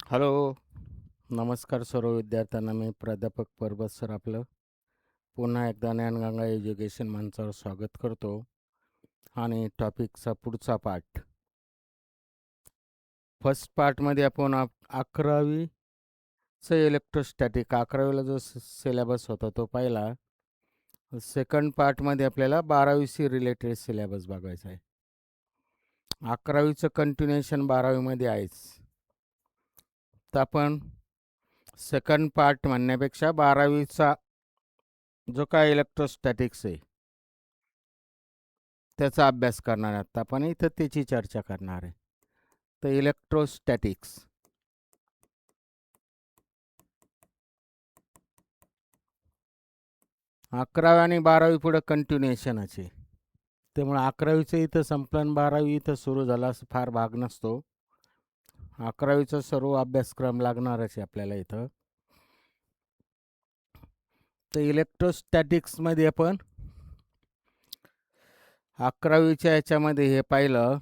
Hello, नमस्कार सर्व विद्यार्थ्यांना. मी प्राध्यापक परबत सर आपलं पुन्हा एकदा ज्ञानगंगा एज्युकेशन मंचावर स्वागत करतो. आणि टॉपिकचा पुढचा पार्ट, फर्स्ट पार्टमध्ये आपण 11वीचं इलेक्ट्रोस्टॅटिक 11वीला जो सिलेबस होता तो पाहिला. सेकंड पार्टमध्ये आपल्याला 12वीशी रिलेटेड सिलेबस बघायचा आहे. 11वीचं कंटिन्युएशन 12वीमध्ये आहेच, तर आपण सेकंड पार्ट म्हणण्यापेक्षा 12वीचा जो काय इलेक्ट्रोस्टॅटिक्स आहे त्याचा अभ्यास करणार आहात आपण. इथं त्याची चर्चा करणार आहे. तर इलेक्ट्रोस्टॅटिक्स 11वी आणि 12वी पुढे कंटिन्युएशनच आहे. त्यामुळे 11वीचं इथं संपलं आणि 12वी इथं सुरू झाला असं फार भाग नसतो. 11वीचा सर्व अभ्यासक्रम लागणारच आहे आपल्याला इथं. तर इलेक्ट्रोस्टॅटिक्समध्ये आपण 11वीच्या याच्यामध्ये हे पाहिलं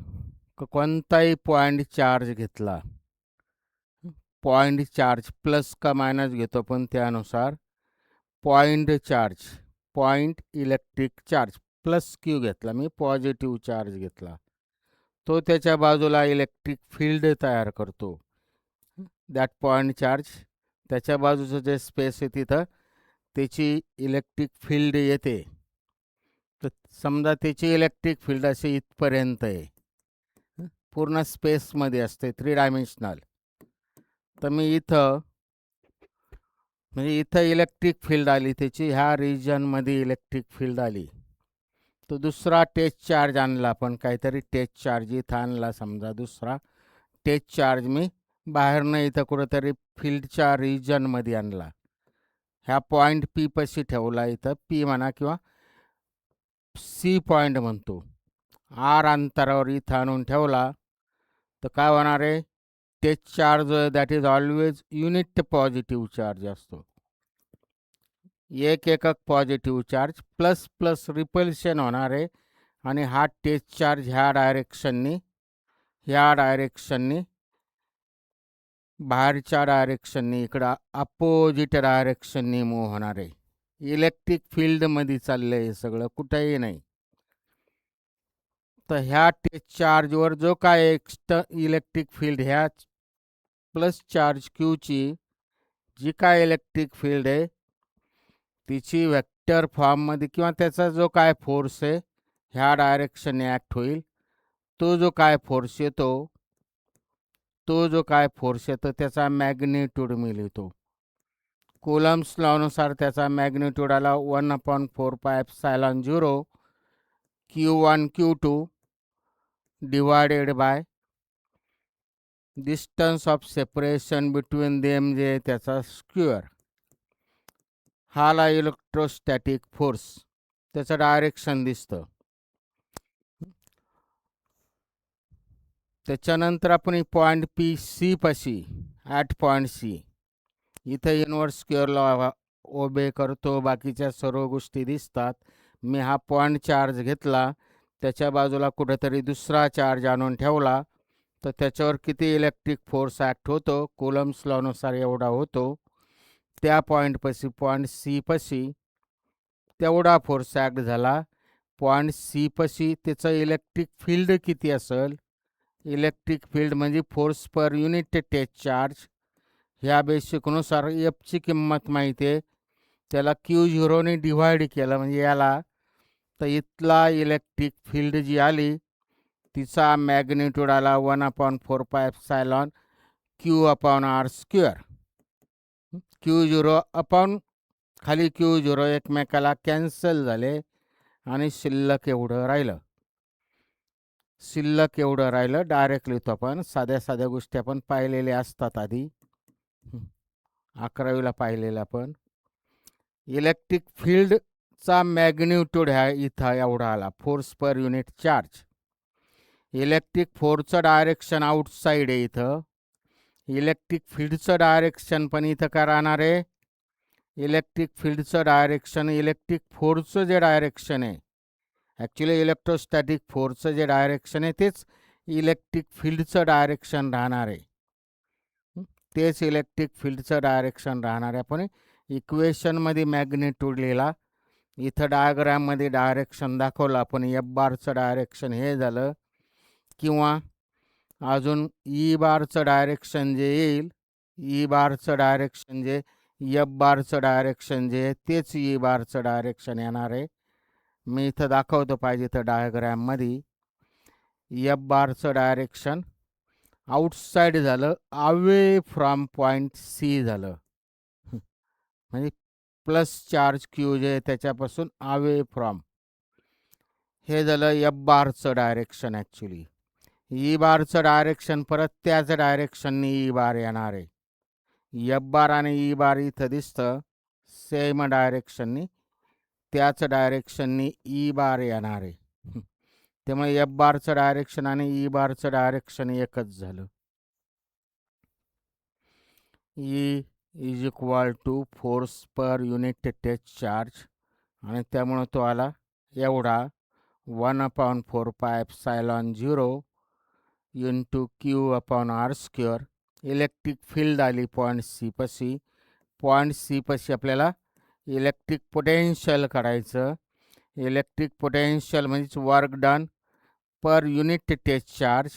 की कोणताही पॉईंट चार्ज घेतला, पॉईंट चार्ज प्लस का मायनस घेतो पण त्यानुसार point charge, point electric charge plus Q घेतला, मी पॉझिटिव्ह चार्ज घेतला, तो त्याच्या बाजूला इलेक्ट्रिक फील्ड तयार करतो. दॅट पॉईंट चार्ज त्याच्या बाजूचं जे स्पेस आहे तिथं त्याची इलेक्ट्रिक फील्ड येते. तर समजा त्याची इलेक्ट्रिक फील्ड असे इथपर्यंत आहे, पूर्ण स्पेसमध्ये असते, 3 डायमेन्शनल. तर मी इथं म्हणजे इथं इलेक्ट्रिक फील्ड आली त्याची, ह्या रिजनमध्ये इलेक्ट्रिक फील्ड आली. तो दुसरा टेस्ट चार्ज आणला आपण, काहीतरी टेस्ट चार्ज इथं आणला, समजा दुसरा टेस्ट चार्ज मी बाहेरनं इथं कुठंतरी फील्डच्या रिजनमध्ये आणला, ह्या पॉईंट पी पाशी ठेवला, इथं पी म्हणा किंवा सी पॉईंट म्हणतो, आर अंतरावर इथं आणून ठेवला. तर काय होणार आहे, test charge that is always unit positive charge असतो, एक एकक positive charge, plus plus repulsion होणार आहे. आणि हा टेस्ट चार्ज ह्या डायरेक्शननी बाहेरच्या डायरेक्शननी इकडं अपोजिट डायरेक्शननी मूव्ह होणार आहे. इलेक्ट्रिक फील्डमध्ये चाललं आहे सगळं, कुठंही नाही. तर ह्या टेस्ट चार्जवर जो काय इलेक्ट्रिक फील्ड, ह्या प्लस चार्ज क्यूची जी काय इलेक्ट्रिक फील्ड आहे तिची वेक्टर फॉर्ममध्ये किंवा त्याचा जो काय फोर्स आहे ह्या डायरेक्शनने ॲक्ट होईल. तो जो काय फोर्स येतो त्याचा मॅग्निट्यूड मी लिहितो. कोलम्स लॉनुसार त्याचा मॅग्निट्यूड आला 1/4πε0 Q1 Q2 divided by distance of separation between them, जे त्याचा स्क्वेअर. हाला इलेक्ट्रोस्टॅटिक फोर्स, त्याचं डायरेक्शन दिसतं. त्याच्यानंतर आपण पॉईंट पी सी पाशी, ॲट पॉईंट सी, इथं इनवर्स स्क्वेअर लॉ ओबे करतो, बाकीच्या सर्व गोष्टी दिसतात. मी हा पॉईंट चार्ज घेतला, त्याच्या बाजूला कुठेतरी दुसरा चार्ज आणून ठेवला, तर त्याच्यावर किती इलेक्ट्रिक फोर्स ॲक्ट होतो, कोलम्स लॉनुसार एवढा होतो. त्या पॉईंटपाशी, पॉईंट सी पाशी तेवढा फोर्स ॲक्ट झाला. पॉईंट सी पाशी त्याचं इलेक्ट्रिक फील्ड किती असेल, इलेक्ट्रिक फील्ड म्हणजे force per unit test charge, ह्या बेसिकनुसार एफची किंमत माहिती आहे, त्याला Q0ने डिव्हाइड केलं म्हणजे याला, तर इथला इलेक्ट्रिक फील्ड जी आली तिचा मॅग्निट्यूड आला 1/4πε Q/r². Q0 अपॉन खाली Q0 एकमेकाला कॅन्सल झाले आणि शिल्लक एवढं राहिलं. डायरेक्ट लिहितो आपण, साध्या साध्या गोष्टी आपण पाहिलेल्या असतात आधी, 11वीला पाहिलेलं आपण. इलेक्ट्रिक फील्डचा मॅग्निट्यूड ह्या इथं एवढा आला, force per unit charge. Electric फोर्सचं डायरेक्शन आउटसाईड आहे इथं, इलेक्ट्रिक फील्डचं डायरेक्शन पण इथं काय राहणार आहे, इलेक्ट्रिक फील्डचं डायरेक्शन, इलेक्ट्रिक फोर्सचं जे डायरेक्शन आहे, ॲक्च्युली इलेक्ट्रोस्टॅटिक फोर्सचं जे डायरेक्शन आहे तेच इलेक्ट्रिक फील्डचं डायरेक्शन राहणार आहे. तेच इलेक्ट्रिक फील्डचं डायरेक्शन राहणार आहे. आपण इक्वेशनमध्ये मॅग्निट्यूड लिहिला, इथं डायग्राममध्ये डायरेक्शन दाखवलं आपण. एफ बारचं डायरेक्शन हे झालं, किंवा अजून ई बारचं डायरेक्शन जे येईल, ई बारचं डायरेक्शन जे एफ बारचं डायरेक्शन जे आहे तेच ई बारचं डायरेक्शन येणार आहे. मी इथं दाखवतो पाहिजे तर डायग्राममध्ये. एफ बारचं डायरेक्शन आउटसाईड झालं, अवे फ्रॉम पॉईंट सी झालं. म्हणजे प्लस चार्ज क्यू जे आहे त्याच्यापासून अवे फ्रॉम, हे झालं एफ बारचं डायरेक्शन. ॲक्च्युली ई बारचं डायरेक्शन परत त्याच डायरेक्शननी ई बार येणार आहे. एफ बार आणि ई बार इथं दिसतं सेम डायरेक्शननी, त्याच डायरेक्शननी ई बार येणार आहे. त्यामुळे एफ बारचं डायरेक्शन आणि ई बारचं डायरेक्शन एकच झालं. E is equal to force per unit test charge, आणि त्यामुळं तो आला एवढा 1/4πε0 into Q upon R square. Electric field आली पॉईंट सी पशी. पॉईंट सी पशी आपल्याला इलेक्ट्रिक पोटेन्शियल काढायचं. इलेक्ट्रिक पोटेन्शियल म्हणजेच work done per unit test charge.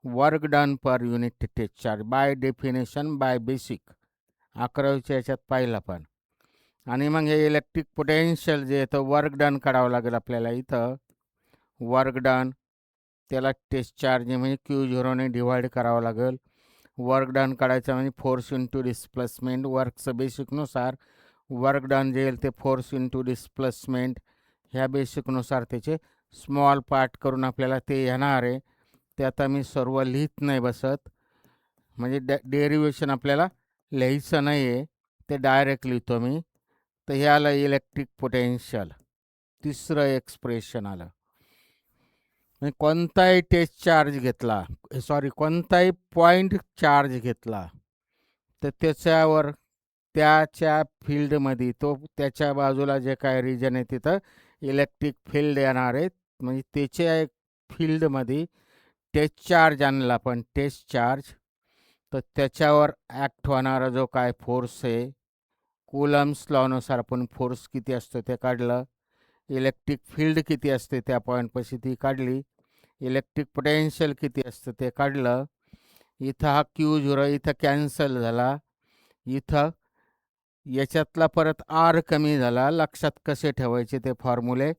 Work done per unit test charge by definition, by basic 11वीच्या याच्यात पाहिलं आपण. आणि मग हे इलेक्ट्रिक पोटेन्शियल जे येतं वर्क डन काढावं लागेल आपल्याला. इथं वर्क डन त्याला टेस्ट चार्ज म्हणजे क्यू झिरोने डिवाइड करावं लागेल. वर्क डन काढायचं म्हणजे फोर्स इंटू डिस्प्लेसमेंट. वर्कचं बेसिकनुसार वर्क डन जे येईल ते फोर्स इंटू डिस्प्लेसमेंट ह्या बेसिकनुसार त्याचे स्मॉल पार्ट करून आपल्याला ते येणार आहे. ते आता मी सर्व लिहित नाही बसत, म्हणजे डेरिवेशन आपल्याला लिहायचं नाही आहे, ते डायरेक्ट लिहितो मी. तर हे आलं इलेक्ट्रिक पोटेन्शियल, तिसरं एक्सप्रेशन आलं. म्हणजे कोणताही टेस्ट चार्ज घेतला, कोणताही पॉईंट चार्ज घेतला तर त्याच्यावर त्याच्या फील्डमध्ये तो त्याच्या बाजूला जे काय रिजन आहे तिथं इलेक्ट्रिक फील्ड येणार आहेत. म्हणजे त्याच्या एक फील्डमध्ये टेस्ट चार्ज आणला आपण, टेस्ट चार्ज, तर त्याच्यावर ॲक्ट होणारा जो काय फोर्स आहे, कुलम्स लॉनुसार आपण फोर्स किती असतो ते काढलं. इलेक्ट्रिक फील्ड किती असते त्या पॉईंटपाशी ती काढली. इलेक्ट्रिक पोटेन्शियल किती असतं ते काढलं. इथं हा क्यू झिरो इथं कॅन्सल झाला. इथं याच्यातला परत आर कमी झाला. लक्षात कसे ठेवायचे ते फॉर्म्युले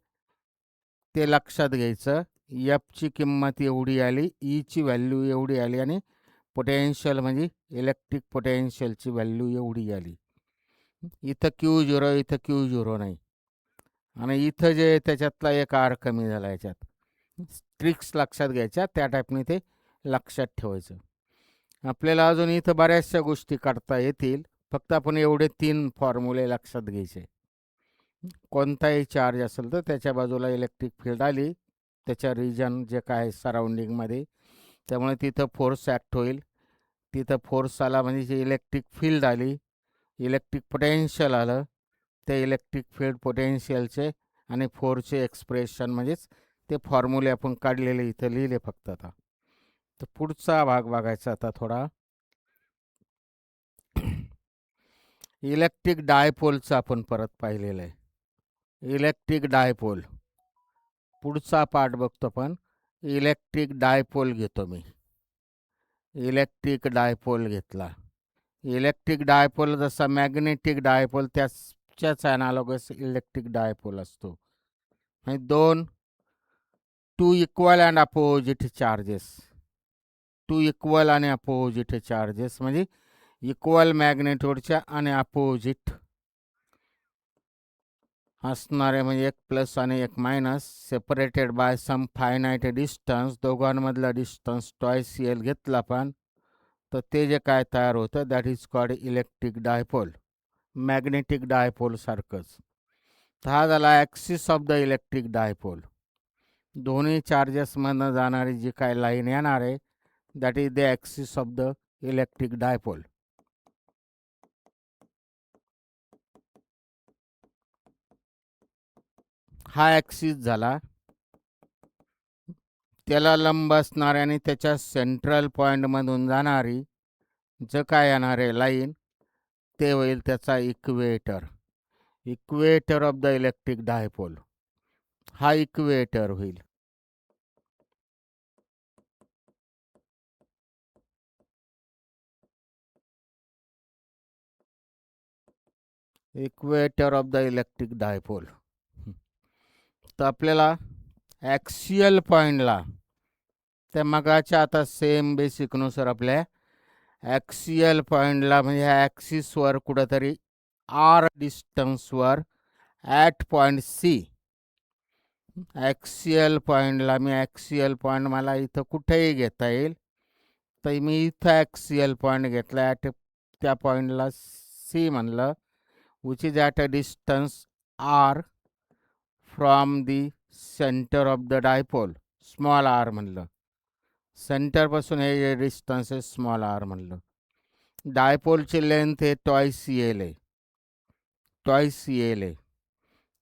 ते लक्षात घ्यायचं. एफची किंमत एवढी आली, ईची व्हॅल्यू एवढी आली, आणि पोटेन्शियल म्हणजे इलेक्ट्रिक पोटेन्शियलची व्हॅल्यू एवढी आली. इथं क्यू झिरो, इथं क्यू झिरो नाही, आणि इथं जे त्याच्यातला एक आर कमी झाला. याच्यात ट्रिक्स लक्षात घ्यायच्या, त्या टाईपने ते लक्षात ठेवायचं. आपल्याला अजून इथं बऱ्याचशा गोष्टी करता येतील, फक्त आपण एवढे 3 फॉर्म्युले लक्षात घ्यायचे. कोणताही चार्ज असेल तर त्याच्या बाजूला इलेक्ट्रिक फील्ड आली, त्याच्या रिजन जे काय सराउंडिंगमध्ये, त्यामुळे तिथं फोर्स ॲक्ट होईल. तिथं फोर्स आला म्हणजे जे इलेक्ट्रिक फील्ड आली, इलेक्ट्रिक पोटेन्शियल आलं. ते इलेक्ट्रिक फील्ड पोटेन्शियलचे आणि फोर्सचे एक्सप्रेशन म्हणजेच ते फॉर्म्युले आपण काढलेले इथं लिहिले फक्त. आता तर पुढचा भाग बघायचा आता थोडा. इलेक्ट्रिक डायपोलचं आपण परत पाहिलेलं आहे. इलेक्ट्रिक डायपोल पुढचा पार्ट बघतो आपण. इलेक्ट्रिक डायपोल घेतो मी. इलेक्ट्रिक डायपोल घेतला. इलेक्ट्रिक डायपोल जसा मॅग्नेटिक डायपोल त्याच्याच ॲनालॉगस इलेक्ट्रिक डायपोल असतो. म्हणजे two equal and opposite charges, two equal आणि अपोजिट चार्जेस म्हणजे इक्वल मॅग्नेट्यूडच्या आणि अपोजिट असणारे, म्हणजे एक प्लस आणि एक minus, separated by some finite distance. दोघांमधला डिस्टन्स टॉईस एल घेतला आपण, तर ते जे काय तयार होतं that is called electric dipole. Magnetic dipole सारखंच. तर हा झाला axis of the electric dipole. दोन्ही चार्जेसमधनं जाणारी जी काय लाईन येणार आहे that is the axis of the electric dipole. हा ॲक्सिस झाला. त्याला लंब असणारी आणि त्याच्या सेंट्रल पॉईंटमधून जाणारी जे काय येणार आहे लाईन ते होईल त्याचा equator. Equator of the electric dipole हा इक्वेटर होईल. Equator of the electric dipole. तर आपल्याला ॲक्सियल पॉईंटला त्या मगाच्या आता सेम बेसिकनुसार आपल्या ॲक्सियल पॉईंटला म्हणजे ह्या ॲक्सिसवर कुठंतरी आर डिस्टन्सवर ॲट पॉईंट सी. ॲक्सियल पॉईंटला मी ॲक्सियल पॉईंट मला इथं कुठेही घेता येईल. तर मी इथं ॲक्सियल पॉईंट घेतला ॲट त्या पॉईंटला सी म्हणलं, which is at a distance R from the centre of the dipole. Small R म्हणलं, सेंटरपासून हे डिस्टन्स आहे स्मॉल आर म्हणलं. डायपोलची लेंथ हे टॉईस येल आहे, टॉईस येल आहे.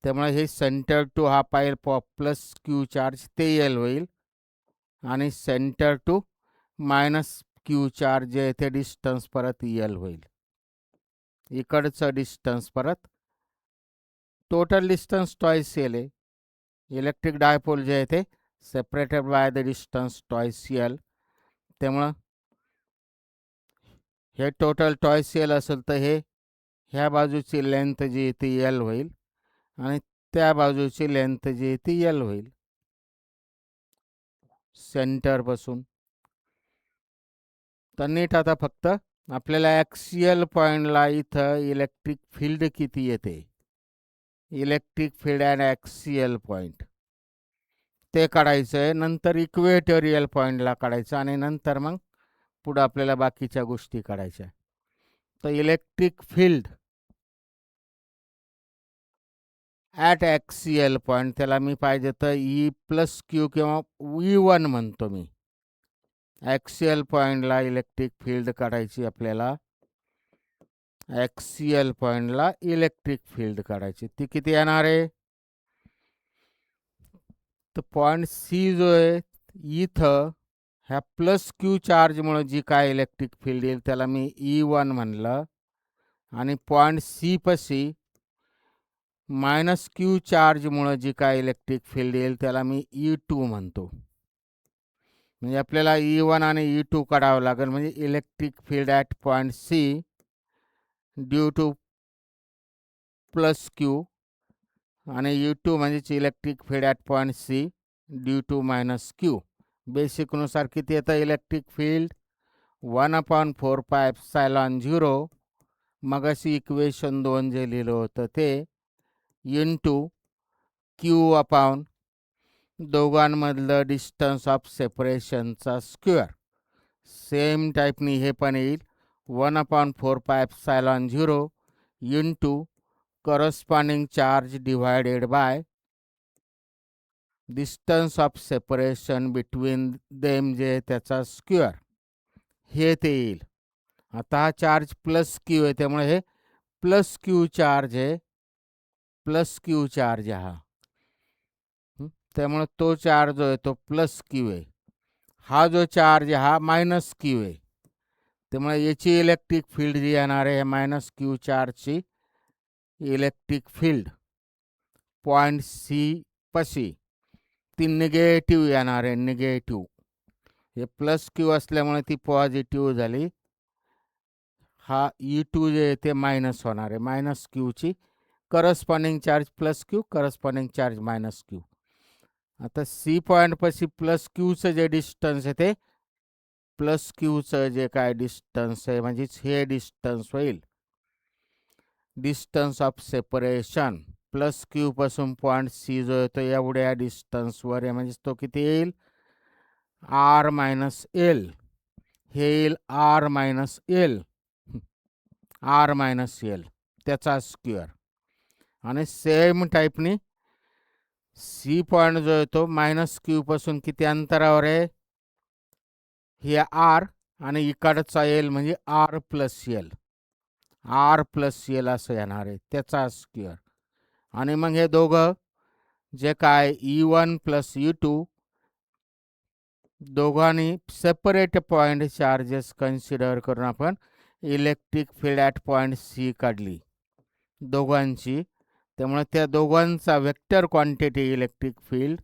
त्यामुळे हे सेंटर टू हा पाहिल प्लस क्यू चार्ज ते यल होईल आणि centre to minus Q charge जे आहे ते डिस्टन्स परत यल होईल. इकडचं डिस्टन्स परत टोटल डिस्टन्स टॉईस यल आहे. इलेक्ट्रिक डायपोल जे आहे ते separated by the distance twice L. त्यामुळं हे टोटल टॉईस यल असेल तर हे ह्या बाजूची लेंथ जी आहे ती यल होईल आणि त्या बाजूची लेंथ जी आहे ती यल होईल सेंटरपासून. तर नीट आता फक्त आपल्याला ॲक्सियल पॉईंटला इथं इलेक्ट्रिक फील्ड किती येते, electric field and axial point ते काढायचं आहे. नंतर इक्वेटोरियल पॉईंटला काढायचं आणि नंतर मग पुढं आपल्याला बाकीच्या गोष्टी काढायच्या. तर electric field at axial point त्याला मी पाहिजे तर ई प्लस क्यू किंवा E1 म्हणतो मी. ॲक्सियल पॉईंटला इलेक्ट्रिक फील्ड काढायची आपल्याला, ॲक्सियल पॉईंटला इलेक्ट्रिक फील्ड काढायची. ती किती येणार आहे, तर पॉईंट सी जो आहे इथं ह्या प्लस क्यू चार्जमुळे जी काय इलेक्ट्रिक फील्ड येईल त्याला मी E1 म्हणलं आणि पॉईंट सी पाशी मायनस क्यू चार्जमुळे जी काय इलेक्ट्रिक फील्ड येईल त्याला मी E2 म्हणतो. म्हणजे आपल्याला E1 आणि E2 काढावं लागेल. म्हणजे electric field at point C due to plus Q आणि E2 म्हणजेच electric field at point C due to minus Q. बेसिकनुसार किती येतं इलेक्ट्रिक फील्ड 1/4πε0 मग अशी इक्वेशन 2 जे लिहिलं होतं ते इंटू क्यू अपॉन दोघांमधलं डिस्टन्स ऑफ सेपरेशनचा स्क्वेअर. सेम टाईपनी हे पण येईल 1/4πε0 into corresponding charge divided by distance of separation between them जे त्याचा स्क्वेअर हे ते येईल. आता हा चार्ज प्लस क्यू आहे त्यामुळे हे प्लस क्यू चार्ज आहे, प्लस क्यू चार्ज हा. त्यामुळे तो चार्ज जो आहे तो प्लस क्यू आहे, हा जो चार्ज हा मायनस क्यू आहे. त्यामुळे याची इलेक्ट्रिक फील्ड जी येणार आहे minus Q चार्जची electric field point C पाशी ती निगेटिव्ह येणार आहे, निगेटिव्ह. हे प्लस क्यू असल्यामुळे ती पॉझिटिव्ह झाली. हा E2 जे आहे ते मायनस होणार आहे, मायनस क्यूची corresponding charge plus Q, corresponding charge minus Q. आता सी पॉईंटपाशी प्लस क्यूचं जे डिस्टन्स आहे ते प्लस क्यूचं जे काय डिस्टन्स आहे म्हणजेच हे डिस्टन्स होईल distance of separation. Plus Q पासून पॉईंट सी जो आहे तो एवढ्या डिस्टन्सवर आहे म्हणजे तो किती येईल आर मायनस एल. हे येईल R minus L, R minus L त्याचा स्क्वेअर. आणि सेम टाईपनी सी पॉईंट जो आहे तो मायनस क्यू पासून किती अंतरावर आहे हे आर आणि इकडचा एल म्हणजे R plus L, R plus L असं येणार आहे त्याचा स्क्वेअर. आणि मग हे दोघं जे काय E1 प्लस E2 दोघांनी सेपरेट पॉईंट चार्जेस कन्सिडर करून आपण electric field at point C काढली दोघांची, त्यामुळे त्या दोघांचा वेक्टर क्वांटिटी इलेक्ट्रिक फील्ड,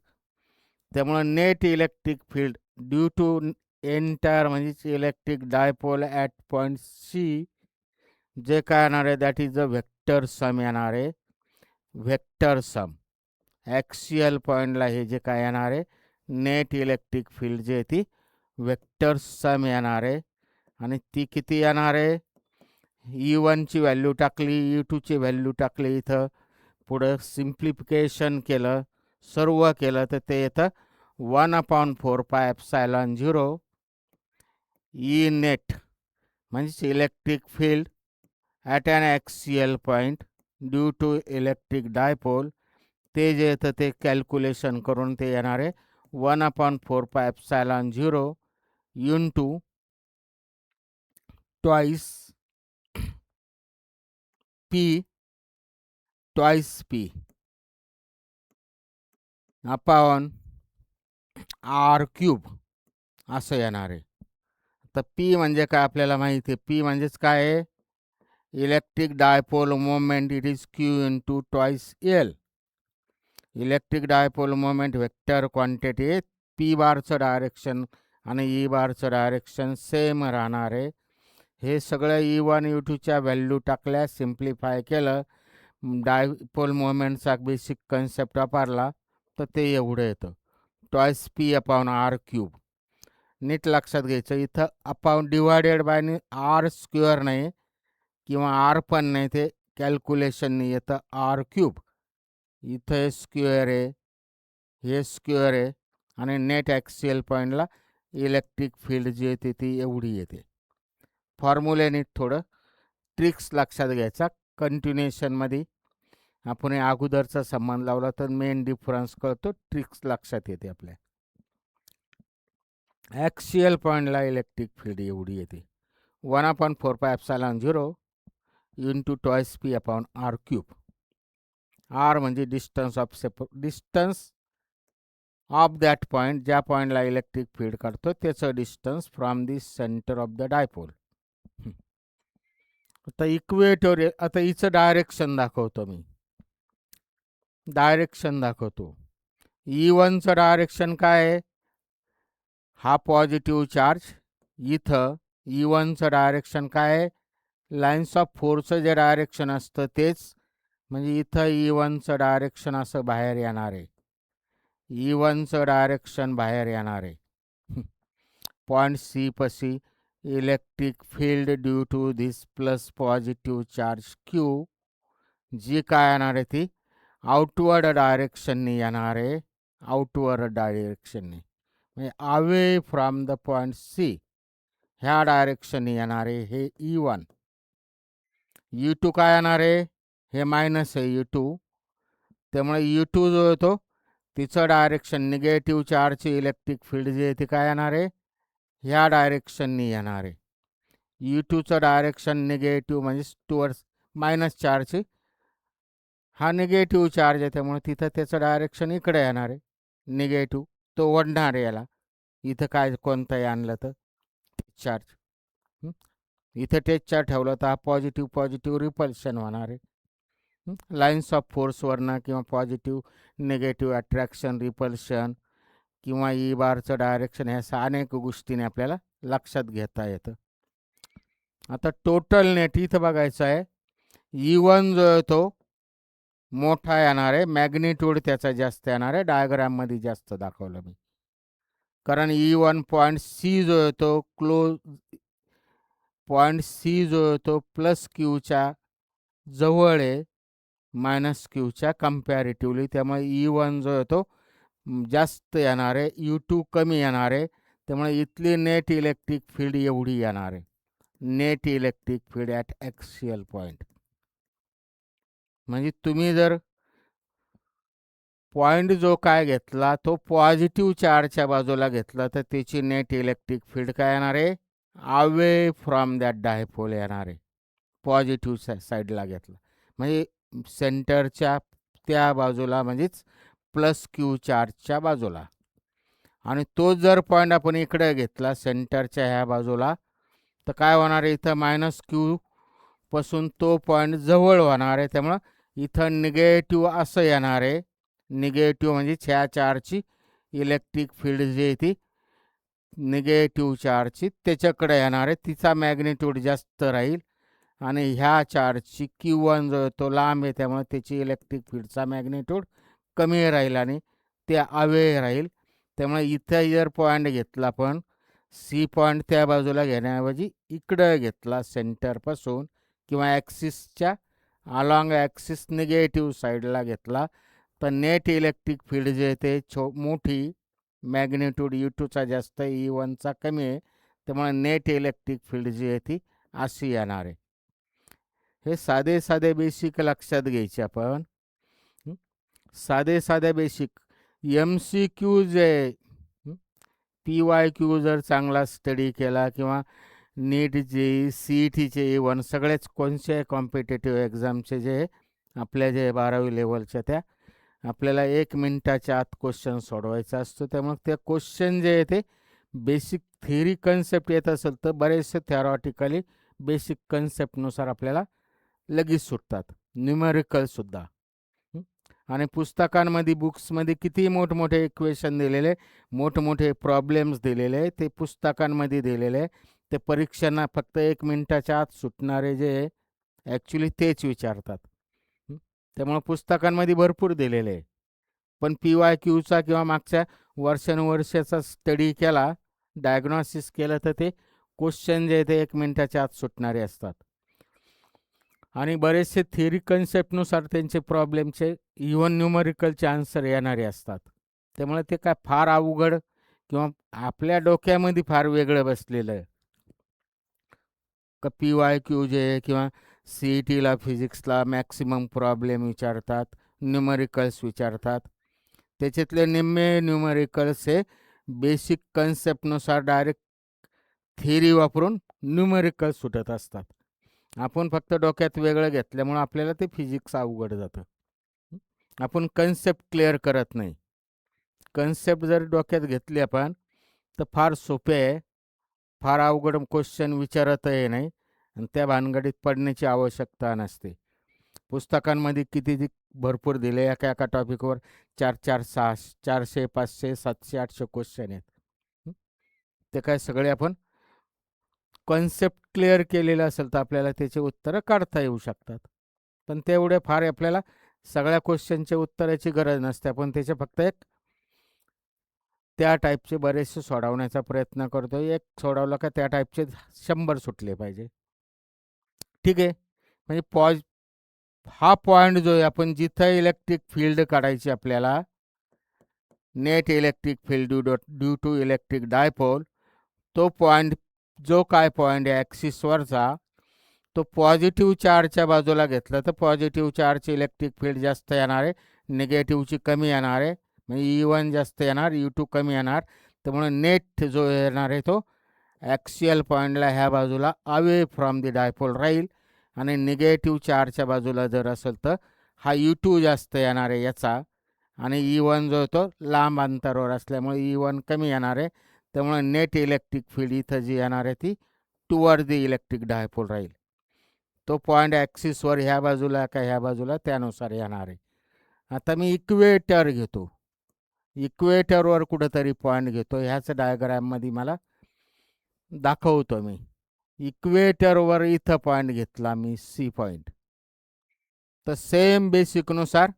त्यामुळे net electric field due to entire म्हणजेच electric dipole at point C जे काय येणार आहे that is a vector sum येणार आहे. व्हेक्टर सम ॲक्सियल पॉईंटला हे जे काय येणार आहे नेट इलेक्ट्रिक फील्ड जे आहे ती व्हेक्टर सम येणार आहे. आणि ती किती येणार आहे, E1ची व्हॅल्यू टाकली, E2ची व्हॅल्यू टाकली, इथं पुढं सिम्प्लिफिकेशन केलं, सर्व केलं तर ते येतं 1/4πε0 ई नेट म्हणजेच electric field at an axial point due to electric dipole. ते जे येतं ते कॅल्क्युलेशन करून ते येणार आहे 1/4πε0 into twice P upon R cube असं येणार आहे. तर पी म्हणजे काय आपल्याला माहिती आहे, पी म्हणजेच काय आहे, electric dipole moment, it is Q into twice L. Electric dipole moment vector quantity, P बारचं डायरेक्शन आणि ई बारचं डायरेक्शन सेम राहणार आहे. हे सगळं E1 E2च्या व्हॅल्यू टाकल्या, सिम्प्लिफाय केलं, डायपोल मोमेंटचा बेसिक कन्सेप्ट वापरला तर ते एवढं येतं twice P upon R cube. नीट लक्षात घ्यायचं, इथं upon divided by R square नाही किंवा आर पण नाही, ते कॅल्क्युलेशनने येतं आर क्यूब. इथं हे स्क्वेअर आहे, हे स्क्वेअर आहे आणि नेट ॲक्सियल पॉईंटला इलेक्ट्रिक फील्ड जी येते ती एवढी येते. फॉर्म्युल्याने थोडं ट्रिक्स लक्षात घ्यायचा. कंटिन्युएशनमध्ये आपण अगोदरचा संबंध लावला तर मेन डिफरन्स कळतो, ट्रिक्स लक्षात येते आपल्या. ॲक्सियल पॉईंटला इलेक्ट्रिक फील्ड एवढी येते 1/4πε0 into twice P upon R cube. R म्हणजे डिस्टन्स ऑफ दॅट पॉईंट, ज्या पॉईंटला इलेक्ट्रिक फील्ड काढतो त्याचं distance from the centre of the dipole. आता इक्वेटर, आता हिचं डायरेक्शन दाखवतो मी, डायरेक्शन दाखवतो. E1चं डायरेक्शन काय आहे, हा पॉझिटिव्ह चार्ज. इथं E1चं डायरेक्शन काय आहे, लाईन्स ऑफ फोर्सचं जे डायरेक्शन असतं तेच, म्हणजे इथं E1चं डायरेक्शन असं बाहेर येणार आहे, E1चं डायरेक्शन बाहेर येणार आहे. पॉईंट सी पशी electric field due to this plus positive charge Q जी काय येणार आहे ती आउटवर्ड डायरेक्शनने येणार आहे, आउटवर्ड डायरेक्शनने म्हणजे away from the point C ह्या डायरेक्शनने येणार आहे. हे E1. E2 काय येणार आहे, हे मायनस आहे E2, त्यामुळे E2 जो येतो तिचं डायरेक्शन निगेटिव्ह चार्जची इलेक्ट्रिक फील्ड जी आहे ती काय येणार आहे, ह्या डायरेक्शनने येणार आहे. E2चं डायरेक्शन निगेटिव्ह म्हणजे टुवर्ड्स मायनस चार्जची, हा निगेटिव्ह चार्ज आहे त्यामुळे तिथं त्याचं डायरेक्शन इकडे येणार आहे, निगेटिव्ह, तो ओढणार आहे याला. इथं काय कोणतंही आणलं तर चार्ज, इथं टेच चार्ज ठेवलं तर हा पॉझिटिव्ह रिपल्शन होणार आहे. लाईन्स ऑफ फोर्सवरनं किंवा पॉझिटिव्ह निगेटिव्ह अट्रॅक्शन रिपल्शन किंवा ई बारचं डायरेक्शन, ह्या अनेक गोष्टीने आपल्याला लक्षात घेता येतं. आता टोटल नेट इथं बघायचं आहे, E1 जो आहे तो मोठा येणार आहे, मॅग्निट्यूड त्याचा जास्त येणार आहे, डायग्राममध्ये जास्त दाखवलं मी, कारण E1 पॉईंट सी जो आहे तो पॉईंट सी जो आहे तो प्लस क्यूच्या जवळ आहे मायनस क्यूच्या कम्पॅरेटिव्हली, त्यामुळे E1 जो आहे तो जास्त येणार आहे, E2 कमी येणार आहे, त्यामुळे इथली नेट इलेक्ट्रिक फील्ड एवढी येणार आहे, net electric field at axial point. म्हणजे तुम्ही जर पॉईंट जो काय घेतला तो पॉझिटिव्ह चार्जच्या बाजूला घेतला तर त्याची नेट इलेक्ट्रिक फील्ड काय येणार आहे, अवे फ्रॉम दॅट डायपोल येणार आहे. पॉझिटिव्ह साईडला घेतला म्हणजे सेंटरच्या त्या बाजूला, म्हणजेच प्लस क्यू चार्जच्या बाजूला. आणि तो जर पॉईंट आपण इकडे घेतला सेंटरच्या ह्या बाजूला तर काय होणार आहे, इथं मायनस क्यू पासून तो पॉईंट जवळ होणार आहे, त्यामुळं इथं निगेटिव्ह असं येणार आहे. निगेटिव्ह म्हणजे ह्या चार्जची इलेक्ट्रिक फील्ड जी आहे ती निगेटिव्ह चार्जची त्याच्याकडे येणार आहे, तिचा मॅग्निट्यूड जास्त राहील. आणि ह्या चार्जची Q1 जो आहे तो लांब आहे, त्यामुळे त्याची इलेक्ट्रिक फील्डचा मॅग्निट्यूड कमी राहील आणि ते अवे राहील. त्यामुळे इथं जर पॉईंट घेतला आपण सी पॉईंट त्या बाजूला घेण्याऐवजी इकडं घेतला सेंटरपासून किंवा ॲक्सिसच्या अलॉंग ॲक्सिस निगेटिव्ह साईडला घेतला, तर नेट इलेक्ट्रिक फील्ड जे आहे ते मोठी मॅग्निट्यूड U2चा जास्त E1चा कमी आहे, त्यामुळे नेट इलेक्ट्रिक फील्ड जी आहे ती अशी येणार आहे. हे साधे साधे बेसिक लक्षात घ्यायचे आपण. साधे साधे बेसिक MCQ जे PYQ जर चांगला स्टडी केला किंवा नीट जे CETचे E1 सगळेच कोणत्याही कॉम्पिटेटिव्ह एक्झामचे जे आपल्या जे 12वी लेवलच्या त्या आपल्याला 1 मिनिटाच्या आत क्वेश्चन सोडवायचा असतो, त्यामुळे ते क्वेश्चन जे आहे ते बेसिक थिअरी कन्सेप्ट येत असेल तर बरेचसे थेरॉटिकली बेसिक कन्सेप्टनुसार आपल्याला लगेच सुटतात, न्यूमेरिकलसुद्धा. आणि पुस्तकांमध्ये बुक्समध्ये किती मोठमोठे इक्वेशन दिलेले, मोठमोठे प्रॉब्लेम्स दिलेले, ते पुस्तकांमध्ये दिलेले, ते परीक्षांना फक्त 1 मिनिटाच्या आत सुटणारे जे ॲक्च्युली तेच विचारतात. त्यामुळे पुस्तकांमध्ये भरपूर दिलेले आहे. पण PYQचा किंवा मागच्या वर्षानुवर्षाचा स्टडी केला, डायग्नॉसिस केलं, तर ते क्वेश्चन जे आहे ते 1 मिनिटाच्या आत सुटणारे असतात. आणि बरेचसे थिअरी कन्सेप्टनुसार त्यांचे प्रॉब्लेमचे इव्हन न्यूमरिकलचे आन्सर येणारे असतात. त्यामुळे ते काय फार अवघड किंवा आपल्या डोक्यामध्ये फार वेगळं बसलेलं आहे का PYQ जे किंवा CETला फिजिक्सला मॅक्सिमम प्रॉब्लेम विचारतात, न्यूमरिकल्स विचारतात. त्याच्यातले निम्मे न्यूमरिकल्स हे बेसिक कन्सेप्टनुसार डायरेक्ट थिअरी वापरून न्यूमरिकल सुटत असतात. आपण फक्त डोक्यात वेगळं घेतल्यामुळं आपल्याला ते फिजिक्स अवघड जातं. आपण कन्सेप्ट क्लिअर करत नाही. कन्सेप्ट जर डोक्यात घेतली आपण तर फार सोपे आहे, फार अवघड क्वेश्चन विचारतही नाही आणि त्या भानगडीत पडण्याची आवश्यकता नसते. पुस्तकांमध्ये किती भरपूर दिले, एका एका टॉपिकवर 400, 600, 400, 500, 700, 800 क्वेश्चन आहेत. ते काय सगळे आपण कॉन्सेप्ट क्लिअर केलेलं असेल तर आपल्याला त्याचे उत्तरं काढता येऊ शकतात. पण तेवढे फार आपल्याला सगळ्या क्वेश्चनचे उत्तराची गरज नसते. आपण त्याचे फक्त एक त्या टाईपचे बरेचसे सोडवण्याचा प्रयत्न करतो. एक सोडवलं का त्या टाईपचे 100 सुटले पाहिजे. ठीक आहे. म्हणजे हा पॉईंट जो आहे, आपण जिथं इलेक्ट्रिक फील्ड काढायची आपल्याला, net electric field due to electric dipole, तो पॉईंट जो काय पॉईंट आहे ॲक्सिसवरचा, तो पॉझिटिव्ह चार्जच्या बाजूला घेतला तर पॉझिटिव्ह चार्जची इलेक्ट्रिक फील्ड जास्त येणार आहे, निगेटिव्हची कमी येणार आहे. म्हणजे E1 जास्त येणार, E2 कमी येणार. त्यामुळे नेट जो येणार आहे तो ॲक्सियल पॉईंटला ह्या बाजूला अवे फ्रॉम दी डायपोल राहील. आणि निगेटिव्ह चार्जच्या बाजूला जर असेल तर हा U2 जास्त येणार आहे याचा, आणि E1 जो तो लांब अंतरावर असल्यामुळे E1 कमी येणार आहे. त्यामुळे नेट इलेक्ट्रिक फील्ड इथं जी येणार आहे ती टुवर्ड दी इलेक्ट्रिक डायपोल राहील. तो पॉईंट ॲक्सिसवर ह्या बाजूला का ह्या बाजूला त्यानुसार येणार आहे. आता मी इक्वेटर घेतो, इक्वेटरवर कुठंतरी पॉईंट घेतो, ह्याच डायग्राममध्ये मला दाखवतो मी. इक्वेटरवर इथं पॉईंट घेतला मी C पॉईंट, तर same बेसिकनुसार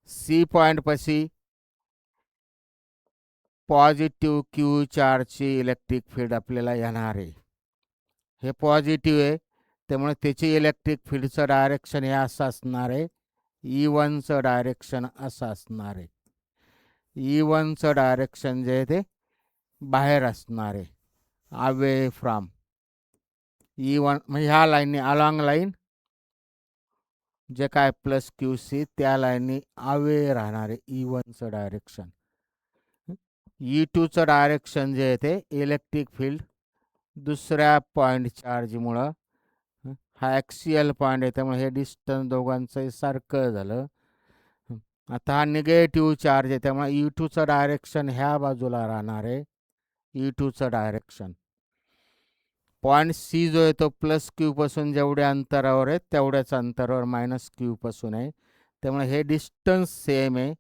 C पॉईंटपाशी positive Q चार्जची electric field आपल्याला येणार आहे. हे पॉझिटिव्ह आहे, त्यामुळे त्याची इलेक्ट्रिक फील्डचं डायरेक्शन हे असं असणार आहे. E1चं डायरेक्शन असं असणार आहे. E1चं डायरेक्शन जे आहे ते बाहेर असणार आहे, अवे फ्रॉम E1. म्हणजे ह्या लाईनने अलॉंग लाईन जे काय प्लस QC त्या लाईननी अवे राहणार आहे E1चं डायरेक्शन. E2चं डायरेक्शन जे आहे ते इलेक्ट्रिक फील्ड दुसऱ्या पॉईंट चार्जमुळं, हा ॲक्सियल पॉईंट आहे त्यामुळे हे डिस्टन्स दोघांचं सारखं झालं. आता हा निगेटिव्ह चार्ज आहे त्यामुळे E2चं डायरेक्शन ह्या बाजूला राहणार आहे, E2चं डायरेक्शन. पॉईंट सी जो आहे तो प्लस क्यू पासून जेवढ्या अंतरावर आहे तेवढ्याच अंतरावर मायनस क्यू पासून आहे. त्यामुळे हे डिस्टन्स सेम आहे.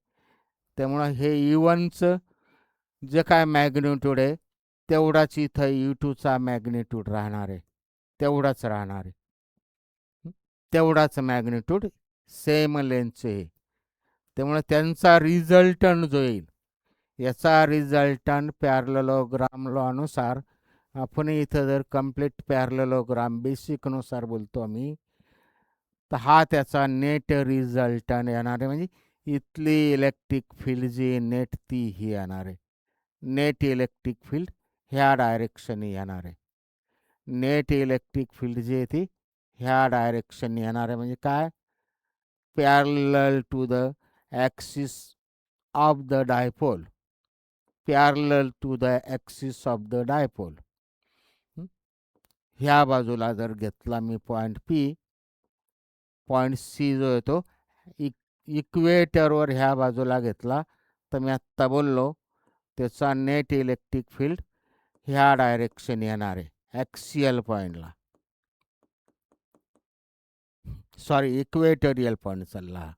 त्यामुळे हे E1चं जे काय मॅग्निट्यूड आहे तेवढाच इथं E2चा मॅग्निट्यूड राहणार आहे. तेवढाच राहणार आहे. तेवढाच मॅग्निट्यूड सेम लेन्थचे आहे. त्यामुळे त्यांचा रिझल्टंट जो येईल याचा रिझल्टंट पॅरलेलोग्राम लॉनुसार आपण इथं जर कम्प्लीट पॅरलेलोग्राम बेसिकनुसार बोलतो आम्ही तर हा त्याचा नेट रिझल्टंट येणार आहे. म्हणजे इथली इलेक्ट्रिक फील्ड जी नेट ती ही येणार आहे. नेट इलेक्ट्रिक फील्ड ह्या डायरेक्शनने येणार आहे. नेट इलेक्ट्रिक फील्ड जी आहे ती ह्या डायरेक्शनने येणार आहे. म्हणजे काय parallel to the axis of the dipole. Parallel to the axis of the dipole. ह्या बाजूला जर घेतला मी पॉईंट पी, पॉईंट सी जो आहे तो इक्वेटरवर ह्या बाजूला घेतला तर मी आत्ता बोललो त्याचा नेट इलेक्ट्रिक फील्ड ह्या डायरेक्शन येणार आहे ॲक्सियल पॉईंटला. सॉरी इक्वेटोरियल पॉईंट चालला.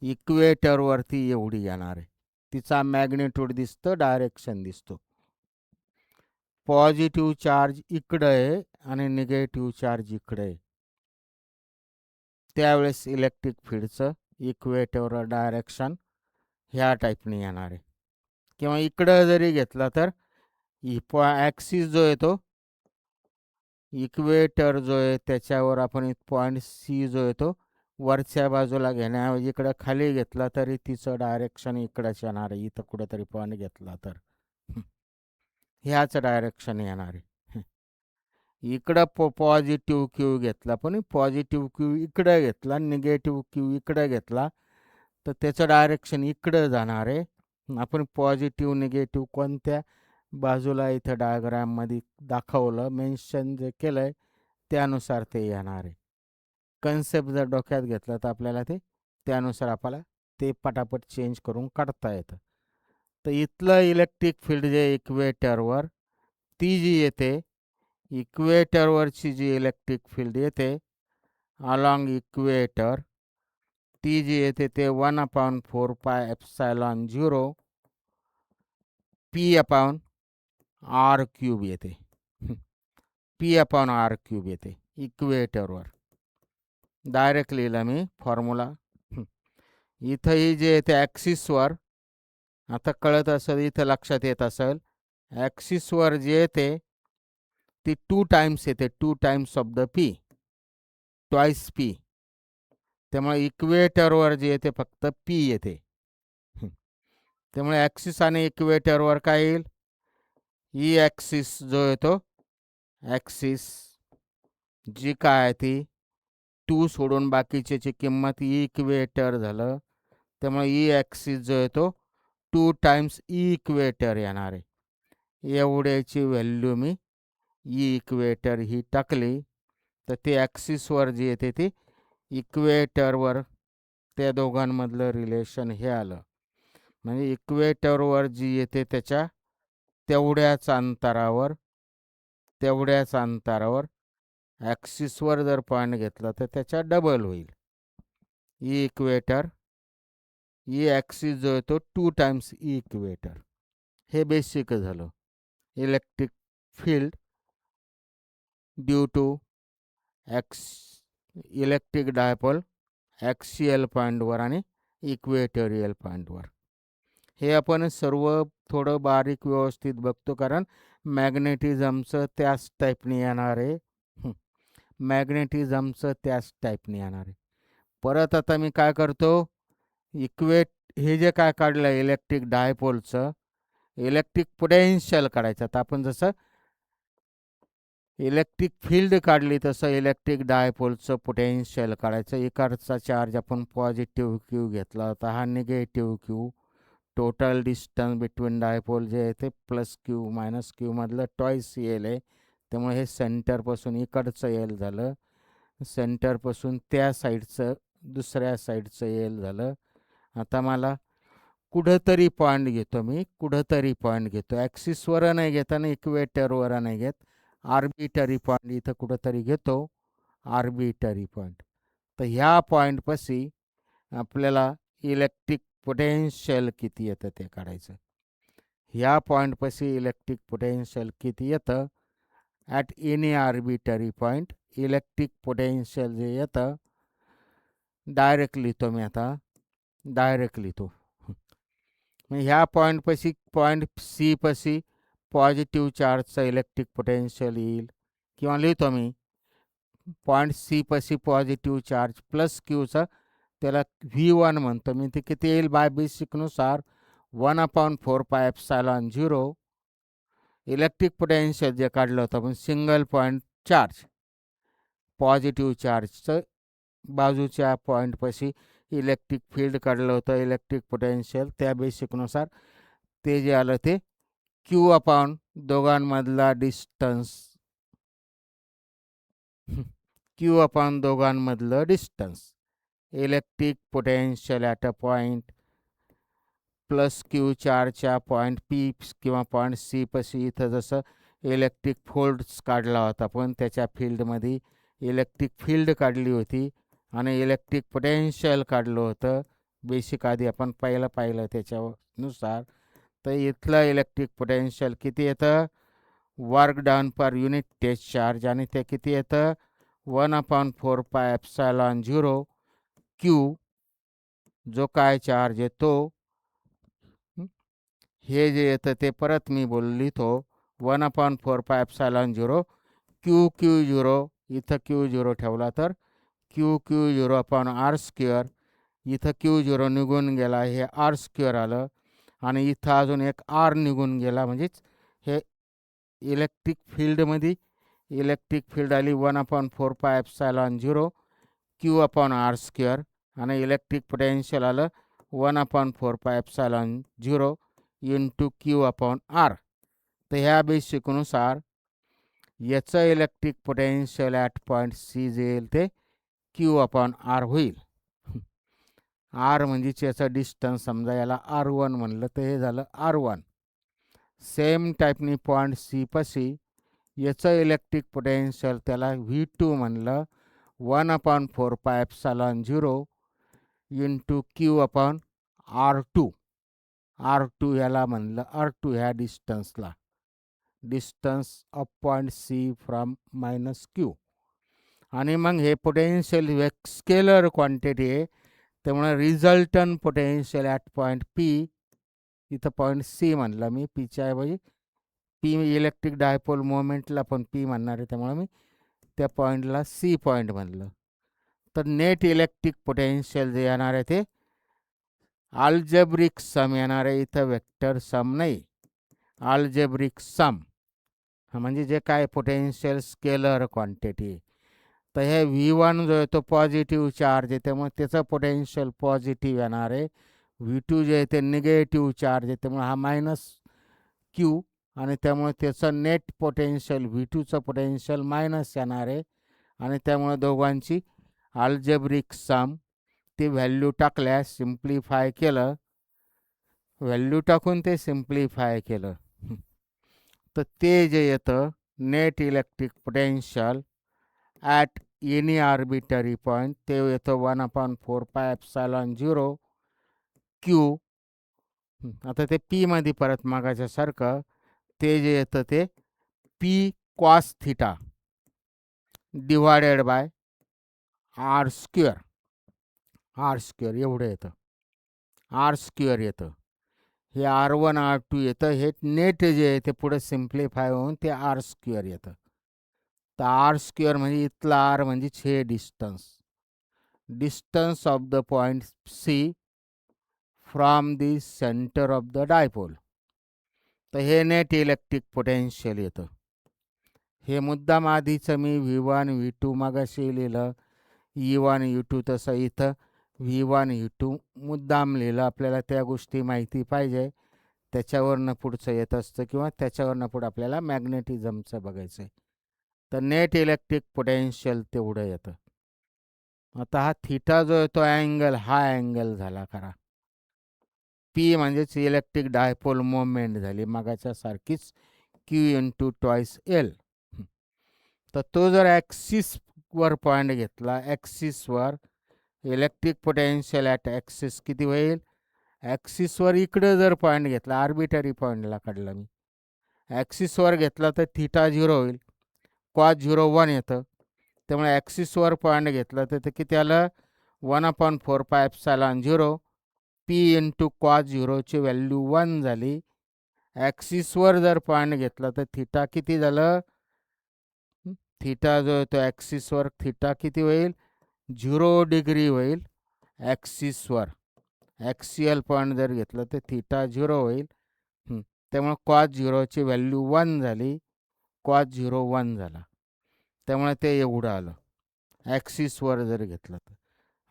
इक्वेटरवरती एवढी येणार आहे. तिचा मॅग्निट्यूड दिसतं, डायरेक्शन दिसतो. पॉझिटिव्ह चार्ज इकडं आहे आणि निगेटिव्ह चार्ज इकडे आहे. त्यावेळेस इलेक्ट्रिक फील्डचं इक्वेटोरियल डायरेक्शन ह्या टाईपने येणार आहे. किंवा इकडं जरी घेतला तर ॲक्सिस जो आहे तो इक्वेटर जो आहे त्याच्यावर आपण पॉईंट सी जो आहे तो वरच्या बाजूला घेण्याऐवजी इकडं खाली घेतला तरी तिचं डायरेक्शन इकडंच येणार आहे. इथं कुठंतरी पॉईंट घेतला तर ह्याच डायरेक्शन येणार आहे. इकडं पॉझिटिव्ह क्यू घेतला पण पॉझिटिव्ह क्यू इकडं घेतला, निगेटिव्ह क्यू इकडं घेतला तर त्याचं डायरेक्शन इकडं जाणार आहे. आपण पॉझिटिव्ह निगेटिव्ह कोणत्या बाजूला इथं डायग्राममध्ये दाखवलं, मेन्शन जे केलं आहे त्यानुसार ते येणार आहे. कन्सेप्ट जर डोक्यात घेतलं तर आपल्याला ते त्यानुसार आपल्याला ते पटापट चेंज करून काढता येतं. तर इथलं इलेक्ट्रिक फील्ड जे इक्वेटरवर ती जी येते, इक्वेटरवरची जी इलेक्ट्रिक फील्ड येते अलॉंग इक्वेटर ती जी येते ते 1/4πε0 P/r³ येते. P/r³ येते इक्वेटरवर. डायरेक्ट लिहिला मी फॉर्म्युला. इथंही जे येते ॲक्सिसवर, आता कळत असेल, इथं लक्षात येत असेल, ॲक्सिसवर जे येते ती 2 टाइम्स येते, 2 times of the P, twice P. त्यामुळे इक्वेटरवर जे येते फक्त पी येते. त्यामुळे ॲक्सिस आणि इक्वेटरवर काय येईल, ई ॲक्सिस जो येतो ॲक्सिस जी काय आहे ती 2 सोडून बाकीच्याची किंमत इक्वेटर झालं. त्यामुळे ई ॲक्सिस जो येतो 2 टाइम्स इक्वेटर येणार आहे. एवढ्याची व्हॅल्यू मी इक्वेटर ही टाकली तर ते ॲक्सिसवर जी येते ती इक्वेटरवर त्या दोघांमधलं रिलेशन हे आलं. म्हणजे इक्वेटरवर जी येते त्याच्या तेवढ्याच अंतरावर ॲक्सिसवर जर पॉईंट घेतला तर त्याच्या डबल होईल. इक्वेटर ई ॲक्सिस जो आहे तो 2 टाइम्स इक्वेटर. हे बेसिक झालं electric field due to electric dipole axial पॉईंटवर आणि इक्वेटोरियल पॉईंटवर. हे आपण सर्व थोडं बारीक व्यवस्थित बघतो कारण मॅग्नेटिझमचं त्याच टाईपने येणार आहे. मॅग्नेटिझमचं त्याच टाईपने येणार आहे. परत आता मी काय करतो, हे जे काय काढलं इलेक्ट्रिक डायपोलचं इलेक्ट्रिक पोटेन्शियल काढायचं. तर आपण जसं इलेक्ट्रिक फील्ड काढली तसं इलेक्ट्रिक डायपोलचं पोटेन्शियल काढायचं. इकडचा चार्ज आपण पॉझिटिव्ह क्यू घेतला होता, हा negative Q. Total distance between dipole जे आहे ते प्लस क्यू मायनस क्यू मधलं ट्वाईस एल आहे. त्यामुळे हे सेंटरपासून इकडचं एल झालं, सेंटरपासून त्या साईडचं दुसऱ्या साईडचं एल झालं. आता मला कुठंतरी पॉईंट घेतो मी, कुठंतरी पॉईंट घेतो, ॲक्सिसवर नाही घेताना इक्वेटरवर नाही घेत, आर्बिटरी पॉईंट इथं कुठंतरी घेतो, आर्बिटरी पॉईंट. तर ह्या पॉईंटपाशी आपल्याला इलेक्ट्रिक पोटेन्शियल किती येतं ते काढायचं. ह्या पॉईंटपाशी इलेक्ट्रिक पोटेन्शियल किती येतं at any arbitrary point. Electric potential जे येतं डायरेक्ट लिहितो मी आता, डायरेक्ट लिहितो. मग ह्या पॉईंटपाशी पॉईंट सी पाशी पॉझिटिव्ह चार्जचं इलेक्ट्रिक पोटेन्शियल येईल, किंवा लिहितो मी पॉईंट सी पाशी पॉझिटिव्ह चार्ज प्लस क्यूचा, त्याला V1 म्हणतो मी. ते किती येईल बाय बेसिकनुसार 1/4πε0 इलेक्ट्रिक पोटेन्शियल जे काढलं होतं आपण सिंगल पॉईंट चार्ज, पॉझिटिव्ह चार्जचं बाजूच्या पॉईंटपाशी इलेक्ट्रिक फील्ड काढलं होतं, इलेक्ट्रिक पोटेन्शियल, त्या बेसिकनुसार ते जे आलं ते क्यू अपॉन दोघांमधला डिस्टन्स, क्यू अपॉन दोघांमधलं distance, electric potential at a point plus Q चार्जच्या पॉईंट पी किंवा पॉईंट सी पाशी इथं जसं इलेक्ट्रिक फोर्स काढला होता पण त्याच्या फील्डमध्ये इलेक्ट्रिक फील्ड काढली होती आणि इलेक्ट्रिक पोटेन्शियल काढलं होतं बेसिक, आधी आपण पाहिलं त्याच्यानुसार. तर इथलं इलेक्ट्रिक पोटेन्शियल किती येतं, work done per unit test charge, आणि ते किती येतं 1/4πε0 क्यू, जो काय चार्ज येतो हे जे येतं ते परत मी लिहितो 1/4πε0 Q0, इथं Q0 ठेवला तर Q0 अपॉन आर स्क्वेअर, इथं Q0 निघून गेला, हे आर स्क्वेअर आलं, आणि इथं अजून एक आर निघून गेला, म्हणजेच हे इलेक्ट्रिक फील्डमध्ये इलेक्ट्रिक फील्ड आली 1/4πε0 क्यू अपॉन आर स्क्वेअर, आणि इलेक्ट्रिक पोटेन्शियल आलं 1/4πε0 इंटू क्यू अपॉन आर. तर ह्या बेसिकनुसार याचं electric potential at point C जे येईल ते क्यू अपॉन आर होईल. आर म्हणजे याचं डिस्टन्स, समजा याला R1 म्हणलं तर हे झालं R1. सेम टाईपनी पॉईंट सी पाशी याचं इलेक्ट्रिक पोटेन्शियल त्याला V2 म्हणलं 1/4πε0 into Q upon R2. R2 याला म्हणलं R2 ह्या डिस्टन्सला, distance of point C from minus Q. आणि मग हे पोटेन्शियल एक स्केलर क्वांटिटी आहे, त्यामुळे resultant potential at point P, इथं पॉईंट सी म्हणलं मी, पीच्या ऐवजी पी इलेक्ट्रिक डायपोल मोमेंटला पण पी म्हणणार आहे, त्यामुळे मी त्या पॉईंटला सी पॉईंट म्हणलं. तर नेट इलेक्ट्रिक पोटेन्शियल जे येणार आहे ते अल्जेब्रिक सम येणार आहे, इथं वेक्टर सम नाही, अल्जेब्रिक सम, म्हणजे जे काय पोटेन्शियल स्केलर क्वांटिटी. तर हे V1 जो आहे तो पॉझिटिव्ह चार्ज आहे, त्यामुळे त्याचं पोटेन्शियल पॉझिटिव्ह येणार आहे. V2 जे आहे ते निगेटिव्ह चार्ज आहे, त्यामुळे हा मायनस क्यू, आणि त्यामुळे त्याचं नेट पोटेन्शियल V2चं पोटेन्शियल मायनस येणार आहे, आणि त्यामुळे दोघांची अल्जेब्रिक सम, ती व्हॅल्यू टाकल्यास सिम्प्लिफाय केलं, व्हॅल्यू टाकून ते सिम्प्लिफाय केलं तर ते जे येतं net electric potential at any arbitrary point ते येतं 1/4πε0 क्यू. आता ते पीमध्ये परत मागाच्यासारखं ते जे येतं ते P cos theta divided by R square, R square एवढं येतं, आर स्क्वेअर येतं. हे R1 R2 येतं, हे नेट जे आहे ते पुढे सिम्प्लिफाय होऊन ते आर स्क्वेअर येतं. तर आर स्क्वेअर म्हणजे इथला आर म्हणजे हे distance, distance of the point C from the centre of the dipole. तर हे नेट इलेक्ट्रिक पोटेन्शियल येतं. हे मुद्दाम आधीचं मी V1 V2 मागाशी लिहिलं, E1 E2, तसं इथं V1 E2 मुद्दाम लिहिलं. आपल्याला त्या गोष्टी माहिती पाहिजे, त्याच्यावरनं पुढचं येत असतं, किंवा त्याच्यावरनं पुढं आपल्याला मॅग्नेटिझमचं बघायचं आहे. तर नेट इलेक्ट्रिक पोटेन्शियल तेवढं येतं. आता हा थिटा जो आहे तो अँगल, हा अँगल झाला खरा. पी म्हणजेच इलेक्ट्रिक डायपोल मोमेंट झाली, मगाच्या सारखीच Q इंटू ट्वाईस एल. तर तो जर ॲक्सिसवर पॉईंट घेतला, ॲक्सिसवर इलेक्ट्रिक पोटेन्शियल ॲट ॲक्सिस किती होईल? ॲक्सिसवर इकडं जर पॉईंट घेतला, आर्बिटरी पॉईंटला काढला मी, ॲक्सिसवर घेतला तर थिटा 0 होईल, कॉस 0 1 येतं. त्यामुळे ॲक्सिसवर पॉईंट घेतला तर ते किती आलं? 1/4 pi epsilon 0 P into cos 0ची व्हॅल्यू 1 झाली. ॲक्सिसवर जर पॉईंट घेतला तर थिटा किती झालं? थिटा जो येतो ॲक्सिसवर थिटा किती होईल? 0 डिग्री होईल ॲक्सिसवर. ॲक्सियल पॉईंट जर घेतलं तर थिटा 0 होईल. त्यामुळे कॉस 0ची व्हॅल्यू 1 झाली, कॉस 0 1 झाला. त्यामुळे ते एवढं आलं ॲक्सिसवर जर घेतलं तर.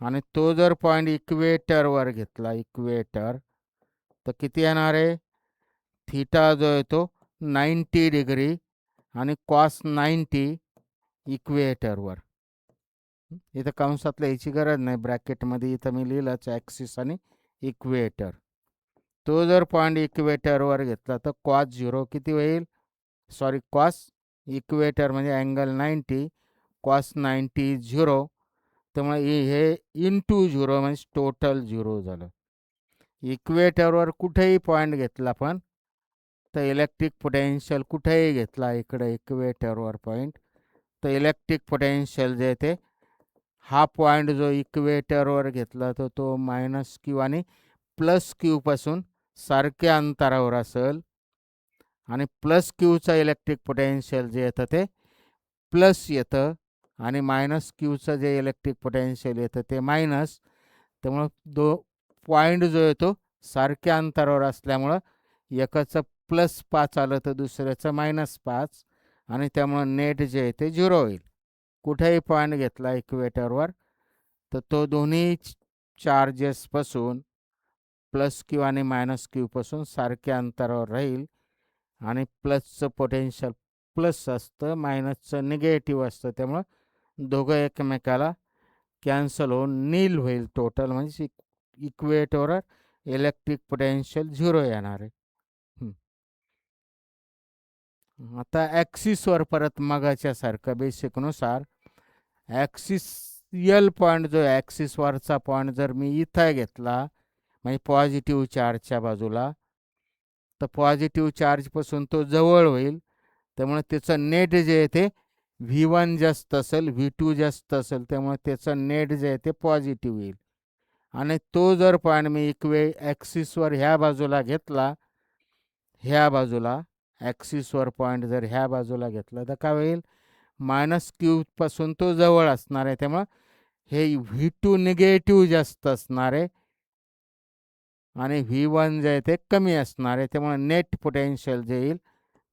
आणि तो जर पॉईंट इक्वेटरवर घेतला, इक्वेटर, तर किती येणार आहे? थिटा जो येतो 90 डिग्री आणि कॉस 90 इक्वेटरवर. इथं कंसात लिहायची गरज नाही, ब्रॅकेटमध्ये इथं मी लिहिलंच ॲक्सिस आणि इक्वेटर. तो जर पॉईंट इक्वेटरवर घेतला तर कॉस 0 किती होईल? सॉरी, कॉस इक्वेटर म्हणजे अँगल 90, कॉस 90 0. त्यामुळे हे इंटू 0 म्हणजे टोटल 0 झालं. इक्वेटरवर कुठेही पॉईंट घेतला पण तर इलेक्ट्रिक पोटेन्शियल कुठेही घेतला इकडे इक्वेटरवर पॉईंट, तर इलेक्ट्रिक पोटेन्शियल जे ते हा पॉईंट जो इक्वेटरवर घेतला तर तो मायनस क्यू आणि प्लस क्यूपासून सारख्या अंतरावर असेल. आणि प्लस क्यूचं इलेक्ट्रिक पोटेन्शियल जे येतं ते प्लस येतं आणि मायनस क्यूचं जे इलेक्ट्रिक पोटेन्शियल येतं ते मायनस. त्यामुळं पॉईंट जो येतो सारख्या अंतरावर असल्यामुळं एकाचं +5 आलं तर दुसऱ्याचं -5 आणि त्यामुळं नेट जे आहे ते 0 होईल. कुठेही पॉईंट घेतला इक्वेटरवर तर तो दोन्ही चार्जेसपासून प्लस क्यू आणि मायनस क्यूपासून सारख्या अंतरावर राहील आणि प्लसचं पोटेन्शियल प्लस असतं, मायनसचं निगेटिव्ह असतं. त्यामुळं दोघं एकमेकाला कॅन्सल होऊन नील होईल टोटल, म्हणजे इक्वेटरवर इलेक्ट्रिक पोटेन्शियल 0 येणार आहे. आता ॲक्सिसवर परत मगाच्या सारखं बेसिकनुसार ॲक्सिसियल पॉईंट जो ॲक्सिसवरचा पॉईंट जर मी इथं घेतला म्हणजे पॉझिटिव्ह चार्जच्या बाजूला, तर पॉझिटिव्ह चार्जपासून तो जवळ होईल. त्यामुळे त्याचं नेट जे आहे ते V1 जास्त असेल, V2 जास्त असेल, त्यामुळे त्याचं नेट जे आहे ते पॉझिटिव्ह येईल. आणि तो जर पॉईंट मी ॲक्सिसवर ह्या बाजूला घेतला, ह्या बाजूला ॲक्सिसवर पॉईंट जर ह्या बाजूला घेतला तर काय होईल? मायनस क्यूपासून तो जवळ असणार आहे. त्यामुळं हे V2 निगेटिव्ह जास्त असणार आहे आणि V1 जे आहे ते कमी असणार आहे. त्यामुळे नेट पोटेन्शियल जे येईल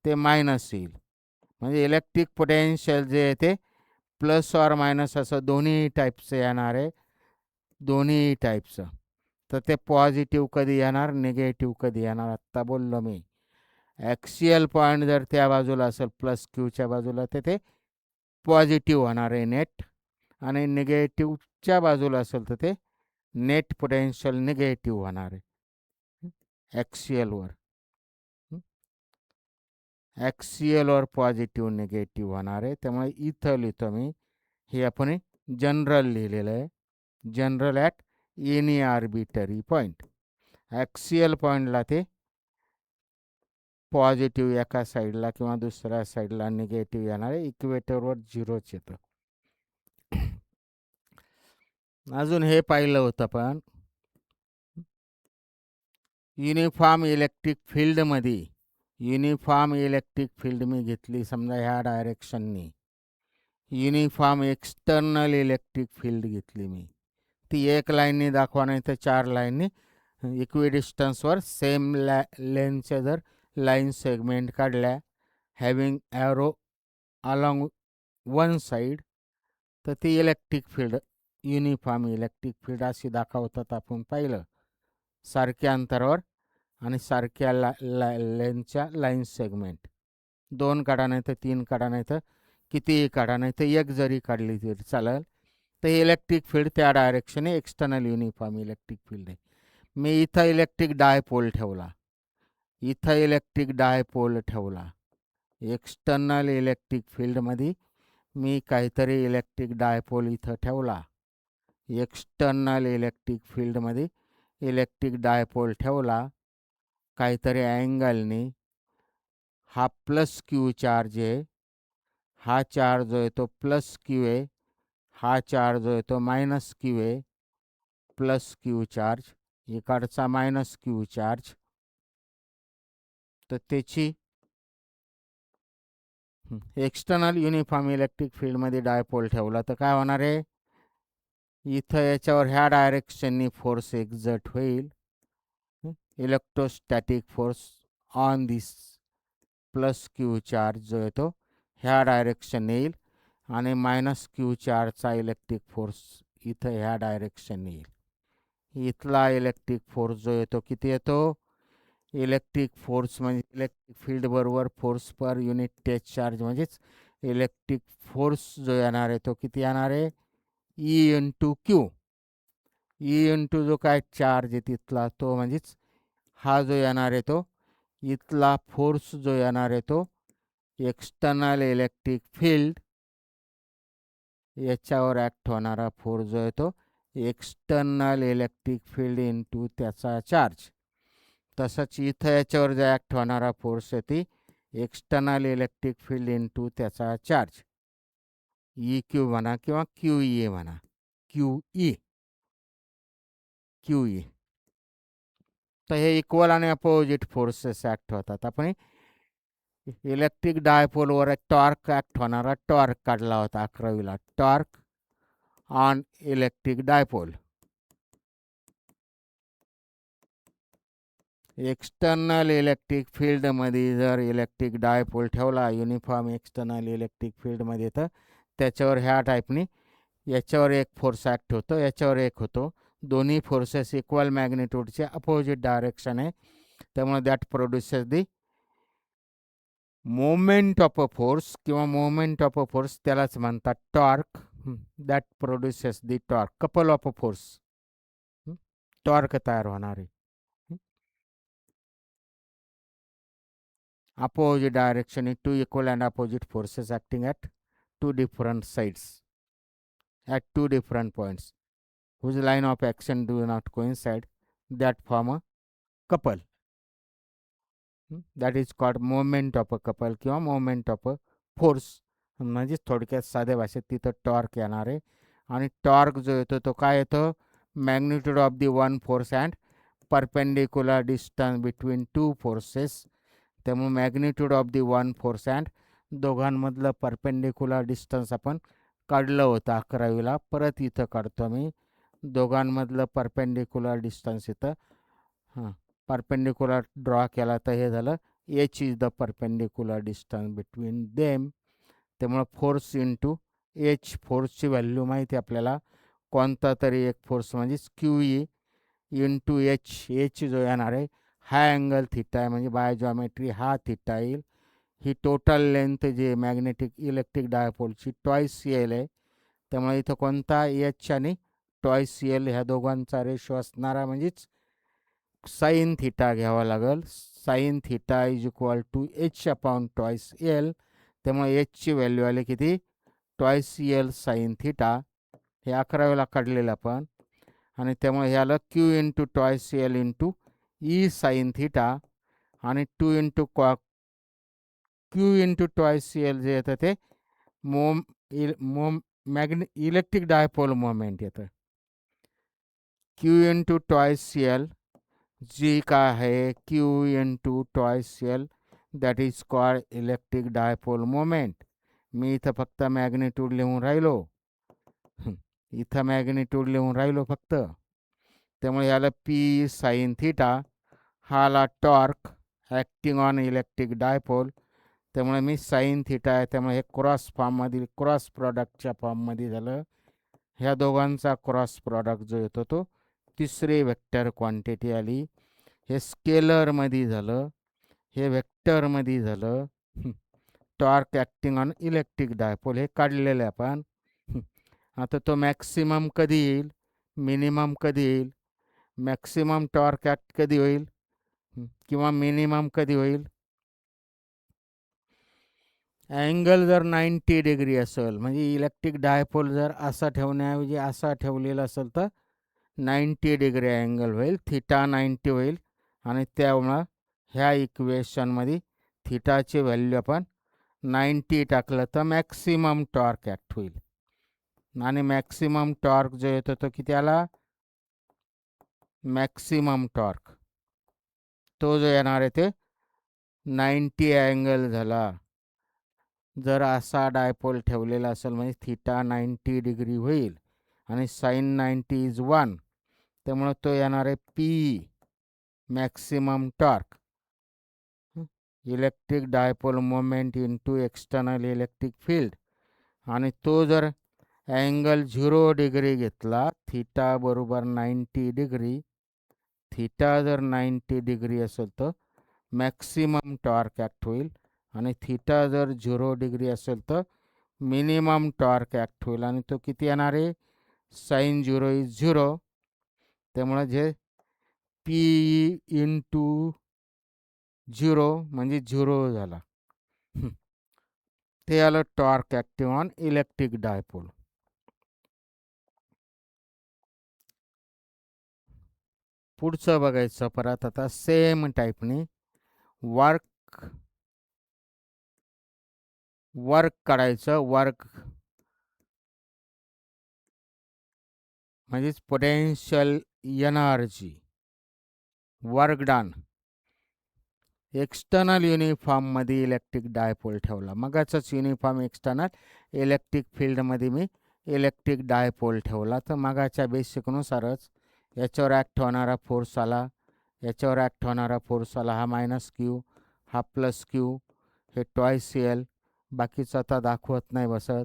ते मायनस येईल. म्हणजे इलेक्ट्रिक पोटेन्शियल जे आहे ते प्लस ऑर मायनस असं दोन्ही टाईपचं येणार आहे, दोन्ही टाईपचं. तर ते पॉझिटिव्ह कधी येणार, निगेटिव्ह कधी येणार, आत्ता बोललो मी. ॲक्सियल पॉईंट जर त्या बाजूला असेल प्लस क्यूच्या बाजूला तर ते पॉझिटिव्ह होणार आहे नेट, आणि निगेटिव्हच्या बाजूला असेल तर ते नेट पोटेन्शियल निगेटिव्ह होणार आहे ॲक्सियलवर. ॲक्सियलवर पॉझिटिव्ह निगेटिव्ह होणार आहे. त्यामुळे इथं लिहितो मी, हे आपण जनरल लिहिलेलं आहे, general at any arbitrary point. Axial पॉईंटला ते पॉझिटिव्ह एका साईडला किंवा दुसऱ्या साईडला निगेटिव्ह येणार आहे, इक्वेटरवर 0च येतं. अजून हे पाहिलं होतं पण युनिफॉर्म इलेक्ट्रिक फील्डमध्ये, युनिफॉर्म इलेक्ट्रिक फील्ड मी घेतली समजा ह्या डायरेक्शननी, युनिफॉर्म एक्सटर्नल इलेक्ट्रिक फील्ड घेतली मी, ती एक लाईननी दाखवा नाही तर 4 लाईननी इक्विडिस्टन्सवर सेम लेंथच्या जर लाईन सेगमेंट काढल्या having arrow along one side, तर ती electric field, uniform electric field अशी दाखवतात. आपण पाहिलं सारख्या अंतरावर आणि सारख्या लेंथच्या लाईन सेगमेंट, 2 काढा नाही तर 3 काढा नाही तर कितीही काढा नाही तर एक जरी काढली तरी चालेल. तर इलेक्ट्रिक फील्ड त्या डायरेक्शने एक्सटर्नल युनिफॉर्म इलेक्ट्रिक फील्ड आहे. मी इथं इलेक्ट्रिक डायपोल ठेवला, इथं इलेक्ट्रिक डायपोल ठेवला, एक्सटर्नल इलेक्ट्रिक फील्डमध्ये मी काहीतरी इलेक्ट्रिक डायपोल इथं ठेवला, एक्सटर्नल इलेक्ट्रिक फील्डमध्ये इलेक्ट्रिक डायपोल ठेवला काहीतरी अँगलनी, हा प्लस क्यू चार्ज आहे, हा चार्ज जो आहे तो प्लस क्यू आहे, हा चार्ज जो आहे तो मायनस क्यू आहे, प्लस क्यू चार्ज, इकडचा मायनस क्यू चार्ज. तर त्याची एक्सटर्नल युनिफॉर्म इलेक्ट्रिक फील्डमध्ये डायपोल ठेवला तर काय होणार आहे, इथं याच्यावर ह्या डायरेक्शननी फोर्स एक्झर्ट होईल, electrostatic force on this plus Q charge जो आहे तो ह्या डायरेक्शन येईल आणि मायनस क्यू चार्जचा इलेक्ट्रिक फोर्स इथं ह्या डायरेक्शन येईल. इथला इलेक्ट्रिक फोर्स जो येतो किती येतो, इलेक्ट्रिक फोर्स म्हणजे इलेक्ट्रिक फील्ड बरोबर force per unit test charge म्हणजेच इलेक्ट्रिक फोर्स जो येणार आहे तो किती येणार आहे, E into Q. E into जो काय चार्ज आहे तिथला तो म्हणजेच हा जो येणार आहे तो इथला फोर्स जो येणार आहे तो एक्सटर्नल इलेक्ट्रिक फील्ड याच्यावर ॲक्ट होणारा फोर्स जो आहे तो एक्सटर्नल इलेक्ट्रिक फील्ड इंटू त्याचा चार्ज. तसंच इथं याच्यावर जो ॲक्ट होणारा फोर्स आहे ती एक्सटर्नल इलेक्ट्रिक फील्ड इंटू त्याचा चार्ज, ई क्यू म्हणा किंवा क्यू ई म्हणा, क्यू ई क्यू ई. तर हे इक्वल आणि अपोजिट फोर्सेस ॲक्ट होतात. आपण इलेक्ट्रिक डायपोलवर टॉर्क ॲक्ट होणारा टॉर्क काढला होता 11वीला, torque on electric dipole. External electric फील्डमध्ये जर इलेक्ट्रिक डायपोल ठेवला युनिफॉर्म एक्सटर्नल इलेक्ट्रिक फील्डमध्ये, तर त्याच्यावर ह्या टाईपनी याच्यावर एक फोर्स ॲक्ट होतो, याच्यावर एक होतो, दोन्ही फोर्सेस इक्वल मॅग्निट्यूडचे अपोजिट डायरेक्शन आहे. त्यामुळे that produces the moment of a force किंवा मोमेंट ऑफ अ फोर्स त्यालाच म्हणतात torque. That produces the torque, couple of a force, torque तयार होणार आहे. Opposite direction is two equal and opposite forces acting at two different sides at two different points whose line of action do not coincide, that form a couple. That is called moment of a couple किंवा moment of a force. म्हणजे थोडक्यात साध्या भाषेत तिथं torque येणार आहे. आणि torque जो येतो तो काय येतो, magnitude of the one force and perpendicular distance between two forces. त्यामुळे magnitude of the one force and दोघांमधलं परपेंडिक्युलर डिस्टन्स आपण काढलं होतं 11वीला, परत इथं काढतो मी. दोघांमधलं परपेंडिक्युलर डिस्टन्स इथं परपेंडिक्युलर ड्रॉ केला तर हे झालं H is the perpendicular distance between them. त्यामुळं फोर्स इंटू एच, फोर्सची व्हॅल्यू माहिती आपल्याला, कोणता तरी एक फोर्स म्हणजेच Q E into H. H जो येणार आहे हा अँगल थिटा आहे, म्हणजे बाय जॉमेट्री हा थिटा येईल. ही टोटल लेंथ जी मॅग्नेटिक इलेक्ट्रिक डायपोलची टॉईस एल आहे. त्यामुळे इथं कोणता एच आणि टॉईस एल ह्या दोघांचा रेशो असणारा म्हणजेच साईन थिटा घ्यावा लागेल. Sine theta is equal to H upon twice L. त्यामुळे एचची व्हॅल्यू आली किती, टॉईस एल साईन थिटा. हे 11वीला काढलेलं आपण. आणि त्यामुळे ह्याला Q into twice L into E sine theta आणि two into Q into twice L जे येतं ते इलेक्ट्रिक डायपोल मोमेंट येतं. क्यू इंटू टॉईस एल जी काय आहे, Q into twice L, that is called electric dipole moment. मी इथं फक्त मॅग्निट्यूड लिहून राहिलो, इथं मॅग्निट्यूड लिहून राहिलो फक्त. त्यामुळे याला पी साईन थिटा, हाला torque acting on electric dipole. त्यामुळे मी साईन थिटा आहे, त्यामुळे हे क्रॉस फॉर्ममधील क्रॉस प्रॉडक्टच्या फॉर्ममध्ये झालं. ह्या दोघांचा क्रॉस प्रॉडक्ट जो येतो तो तिसरी वेक्टर क्वांटिटी आली. हे स्केलरमध्ये झालं, हे वेक्टरमध्ये झालं. Torque acting on electric dipole हे काढलेलं आहे आपण. आता तो मॅक्सिमम कधी येईल, मिनिमम कधी येईल, मॅक्सिमम टॉर्क ॲक्ट कधी होईल किंवा मिनिमम कधी होईल, अँगल जर 90 डिग्री असेल म्हणजे इलेक्ट्रिक डायपोल जर असा ठेवण्याऐवजी असा ठेवलेला असेल तर 90 डिग्री अँगल होईल, थिटा 90 होईल आणि त्यामुळं ह्या इक्वेशनमध्ये थिटाची व्हॅल्यू आपण 90 टाकलं तर मॅक्सिमम टॉर्क ॲक्ट होईल आणि मॅक्सिमम टॉर्क जो येतो तो किती आला, मॅक्सिमम टॉर्क तो जो येणार आहे ते 90 अँगल झाला. जर असा डायपोल ठेवलेला असेल म्हणजे थिटा 90 डिग्री होईल आणि साईन 90 इज 1, त्यामुळे तो येणार आहे P maximum torque, electric dipole moment into external electric field. आणि तो जर अँगल 0 डिग्री घेतला, थिटा बरोबर 90 डिग्री, थिटा जर 90 डिग्री असेल तर मॅक्सिमम टॉर्क ॲक्ट होईल आणि थिटा जर 0 डिग्री असेल तर मिनिमम टॉर्क ॲक्ट होईल आणि तो किती येणार आहे, साईन 0 इज 0, त्यामुळे जे पी इंटू 0 म्हणजे 0 झाला. ते आलं torque active on electric dipole. पुढचं बघायचं परत आता सेम टाईपने वर्क करायचं. वर्क म्हणजेच potential energy, work done. External युनिफॉर्ममध्ये इलेक्ट्रिक डायपोल ठेवला, मगाचाच युनिफॉर्म एक्सटर्नल इलेक्ट्रिक फील्डमध्ये मी इलेक्ट्रिक डायपोल ठेवला, तर मगाच्या बेसिकनुसारच याच्यावर ॲक्ट होणारा फोर्स आला, याच्यावर ॲक्ट होणारा फोर्स आला, हा मायनस क्यू, हा प्लस क्यू, हे टॉयस एल, बाकीचं आता दाखवत नाही बसत.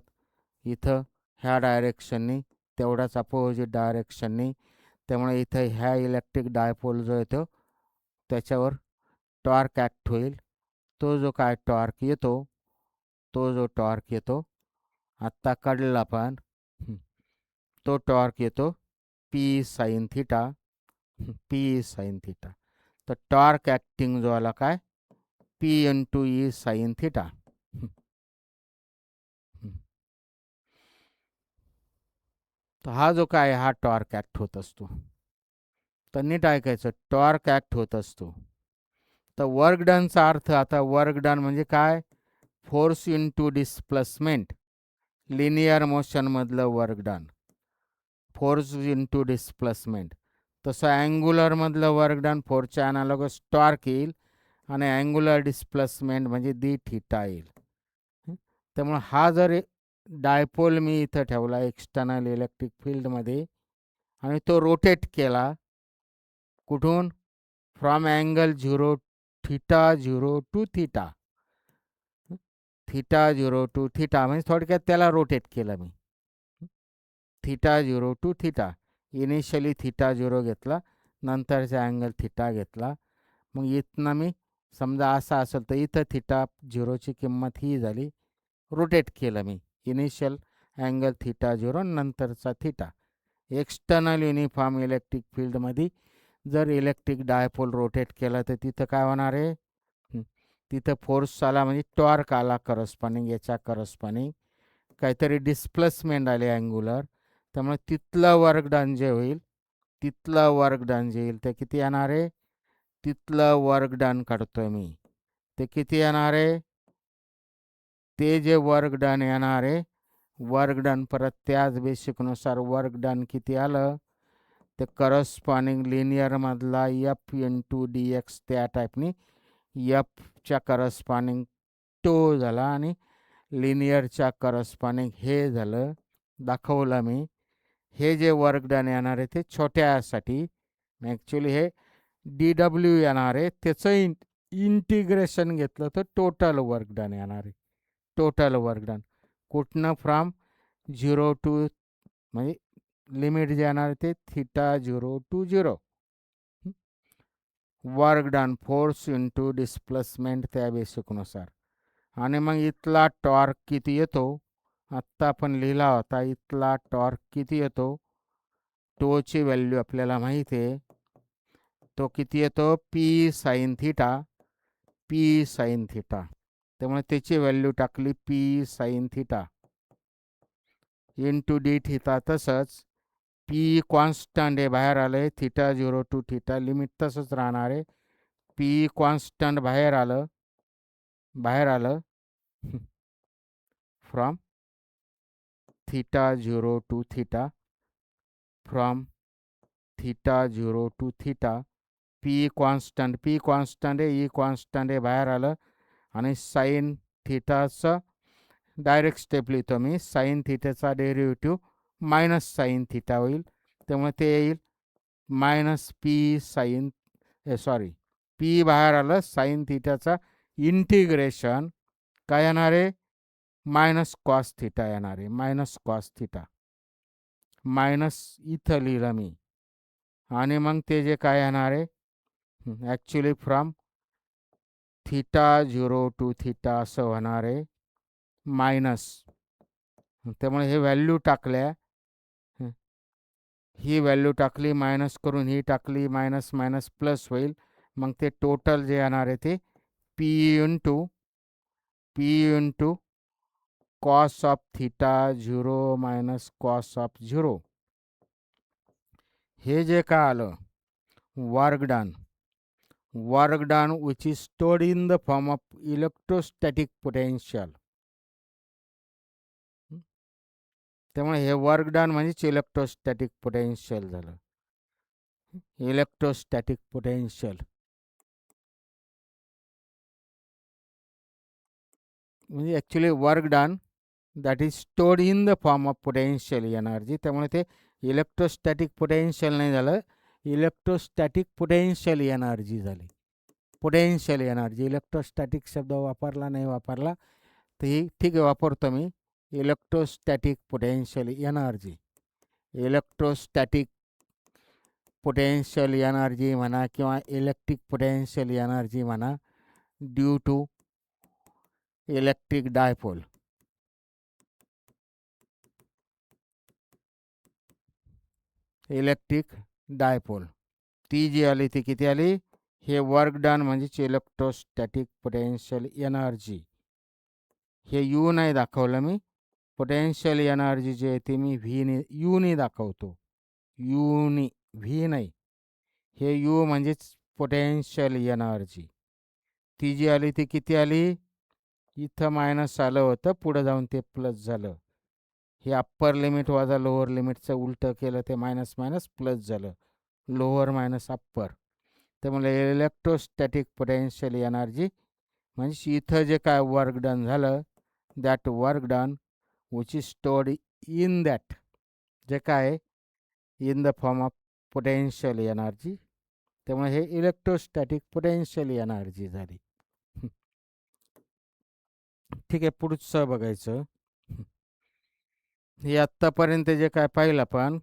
इथं ह्या डायरेक्शननी, तेवढाच अपोजिट डायरेक्शननी, त्यामुळे इथं ह्या इलेक्ट्रिक डायपोल जो येतो त्याच्यावर टॉर्क ॲक्ट होईल. तो जो काय टॉर्क येतो, तो जो टॉर्क येतो आत्ता काढलेला आपण, तो टॉर्क येतो P sine theta, P sine theta. तर टॉर्क ॲक्टिंग जो आला काय, P into E sine theta. तर हा जो काय हा टॉर्क ॲक्ट होत असतो. तर नीट ऐकायचं, टॉर्क ॲक्ट होत असतो. तर वर्क डनचा अर्थ, आता वर्क डन म्हणजे काय, फोर्स इंटू डिस्प्लेसमेंट, लिनियर मोशनमधलं work done, force into displacement. तसं अँग्युलरमधलं वर्क डन फोर्सच्या ॲनालॉगस टॉर्क येईल आणि अँग्युलर डिस्प्लेसमेंट म्हणजे डी थिटा येईल. त्यामुळे हा जर डायपोल मी इथं ठेवला एक्सटर्नल इलेक्ट्रिक फील्डमध्ये आणि तो रोटेट केला कुठून, from angle 0 theta 0 to theta, theta 0 to theta म्हणजे थोडक्यात त्याला रोटेट केलं मी, theta 0 to theta. Initially theta 0 घेतला, नंतरचा अँगल थिटा घेतला. मग इथनं मी समजा असा असेल तर इथं थिटा 0ची किंमत ही झाली, रोटेट केलं मी, इनिशियल अँगल थिटा 0 नंतरचा थिटा. एक्सटर्नल युनिफॉर्म इलेक्ट्रिक फील्डमध्ये जर इलेक्ट्रिक डायपोल रोटेट केला तर तिथं काय होणार आहे, तिथं फोर्स आला म्हणजे टॉर्क आला करस्पॉन्डिंग, याच्या करस्पॉन्डिंग काहीतरी डिस्प्लेसमेंट आले अँग्युलर, त्यामुळे तिथलं वर्क डन जे होईल, तिथलं वर्क डन जे येईल ते किती येणार आहे, तिथलं वर्क डन काढतोय मी, ते किती येणार आहे, ते जे वर्क डन येणार आहे, वर्क डन परत त्याच बेसिकनुसार वर्क डन किती आलं, ते करस्पॉन्डिंग लिनियरमधला एफ इंटू डी एक्स त्या टाईपनी एफच्या करस्पॉन्डिंग टो झाला आणि लिनियरच्या करस्पॉन्डिंग हे झालं, दाखवलं मी. हे जे वर्क डन येणार आहे ते छोट्यासाठी, ॲक्च्युली हे डी डब्ल्यू येणार आहे, त्याचं इंटिग्रेशन घेतलं तर टोटल वर्क डन येणार आहे, टोटल वर्क डन कुठनं, फ्रॉम 0 टू, म्हणजे लिमिट जे येणार आहे ते theta 0 to 0, work done force into displacement त्या बेसिकनुसार. आणि मग इथला टॉर्क किती येतो, आत्ता आपण लिहिला होता, इथला टॉर्क किती येतो, टोची व्हॅल्यू आपल्याला माहिती आहे, तो किती येतो, P sine theta, P sine theta. त्यामुळे त्याची व्हॅल्यू टाकली P sine theta into D theta. तसंच पी कॉन्स्टंट आहे, बाहेर आलं आहे, थिटा 0 टू थिटा लिमिट तसंच राहणार आहे. पी कॉन्स्टंट बाहेर आलं from theta 0 to theta, from theta 0 to theta. P constant आहे, ई कॉन्स्टंट आहे, बाहेर आलं. आणि साईन थिटाचं डायरेक्ट स्टेप लिहितो मी. साईन थिटाचा डेरिव्हेटिव्ह मायनस साईन थिटा होईल. त्यामुळे ते येईल मायनस पी साईन पी बाहेर आलं, साईन थिटाचा इंटिग्रेशन काय येणार आहे, मायनस कॉस थिटा येणार आहे. मायनस कॉस थिटा मायनस इथं लिहिलं मी. आणि मग ते जे काय येणार आहे actually from theta 0 to theta असं होणार आहे मायनस. त्यामुळे हे व्हॅल्यू टाकल्या, ही व्हॅल्यू टाकली, मायनस करून ही टाकली, मायनस मायनस प्लस होईल. मग ते टोटल जे येणार आहे ते P into cos of theta 0 minus cos of 0. हे जे काय आलं work done which is stored in the form of electrostatic potential. त्यामुळे हे वर्क डन म्हणजेच इलेक्ट्रोस्टॅटिक पोटेन्शियल झालं. इलेक्ट्रोस्टॅटिक पोटेन्शियल म्हणजे actually work done that is stored in the form of potential energy. त्यामुळे ते इलेक्ट्रोस्टॅटिक पोटेन्शियल नाही झालं, electrostatic potential energy झाली. पोटेन्शियल एनर्जी, इलेक्ट्रोस्टॅटिक शब्द वापरला नाही वापरला तर ही ठीक आहे, वापरतो मी. Electrostatic potential energy, electrostatic potential energy म्हणा किंवा इलेक्ट्रिक पोटेन्शियल एनर्जी म्हणा, due to electric dipole. Electric dipole ती जी आली ती किती आली, हे वर्क डन म्हणजेच इलेक्ट्रोस्टॅटिक पोटेन्शियल एनर्जी. हे यू नाही दाखवलं मी, पोटेन्शियल एनर्जी जी आहे ती मी यूनी दाखवतो. यूनी, व्ही नाही. हे यू म्हणजेच पोटेन्शियल एनर्जी. ती जी आली ती किती आली, इथं मायनस आलं होतं, पुढं जाऊन ते प्लस झालं. हे अप्पर लिमिट वजा लोअर लिमिटचं उलटं केलं, ते मायनस मायनस प्लस झालं, लोअर मायनस अप्पर. त्यामुळे इलेक्ट्रोस्टॅटिक पोटेन्शियल एनर्जी म्हणजे इथं जे काय वर्क डन झालं, that work done which is stored in that, जे काय in the form of potential energy. त्यामुळे हे इलेक्ट्रोस्टॅटिक पोटेन्शियल एनर्जी झाली. ठीक आहे, पुढचं बघायचं. हे आत्तापर्यंत जे काय पाहिलं आपण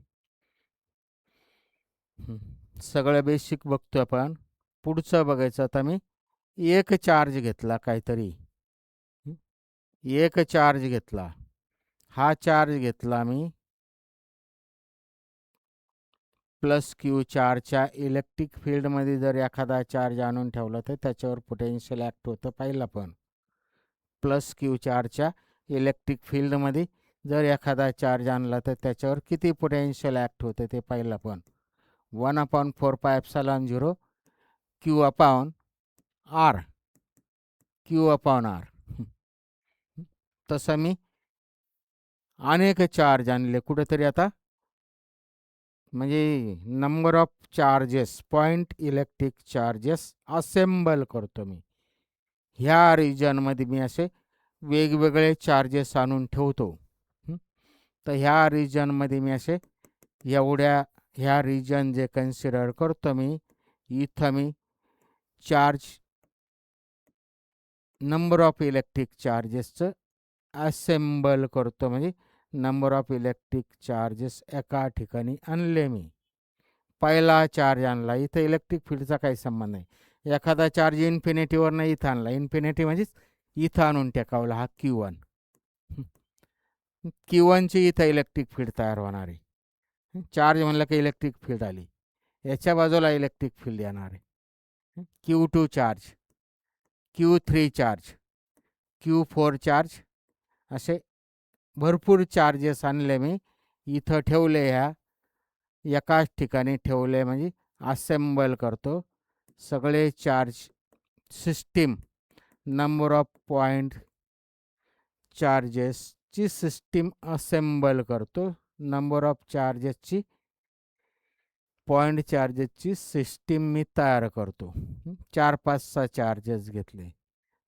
सगळं बेसिक बघतो आपण. पुढचं बघायचं आता मी. एक चार्ज घेतला काहीतरी, एक चार्ज घेतला, हा चार्ज घेतला मी प्लस क्यू चार्जच्या इलेक्ट्रिक फील्डमध्ये जर एखादा चार्ज आणून ठेवला तर त्याच्यावर पोटेन्शियल ॲक्ट होतं पाहिलं आपण. प्लस क्यू चार्जच्या इलेक्ट्रिक फील्डमध्ये जर एखादा चार्ज आणला तर त्याच्यावर किती पोटेन्शियल ॲक्ट होते ते पाहिलं आपण. 1/4πε0 Q upon R, Q upon R. तसं मी अनेक चार्ज आणले कुठेतरी आता, म्हणजे number of charges, point electric charges assemble करतो मी. ह्या रिजनमध्ये मी असे वेगवेगळे चार्जेस आणून ठेवतो. तर ह्या रिजनमध्ये मी असे ह्या रिजन जे कन्सिडर करतो मी, इथं मी चार्ज नंबर ऑफ इलेक्ट्रिक चार्जेसचं असेंबल करतो. म्हणजे नंबर ऑफ इलेक्ट्रिक चार्जेस एका ठिकाणी आणले मी. पहिला चार्ज आणला, इथं इलेक्ट्रिक फील्डचा काही संबंध नाही. एखादा चार्ज इन्फिनिटीवर नाही इथं आणला, इन्फिनिटी म्हणजेच इथं आणून टेकावला, हा Q1. Q1ची इथं इलेक्ट्रिक फील्ड तयार होणार आहे. चार्ज म्हणलं की इलेक्ट्रिक फील्ड आली, याच्या बाजूला इलेक्ट्रिक फील्ड येणार आहे. Q2 charge, Q3 charge, Q4 charge, असे भरपूर चार्जेस आणले मी इथं ठेवले, ह्या एकाच ठिकाणी ठेवले, म्हणजे असेंबल करतो सगळे charge system, number of point चार्जेसची सिस्टीम असेंबल करतो, नंबर ऑफ चार्जेसची पॉइंट चार्जेसची सिस्टीम मी तयार करतो. 4-5-6 चार्जेस घेतले,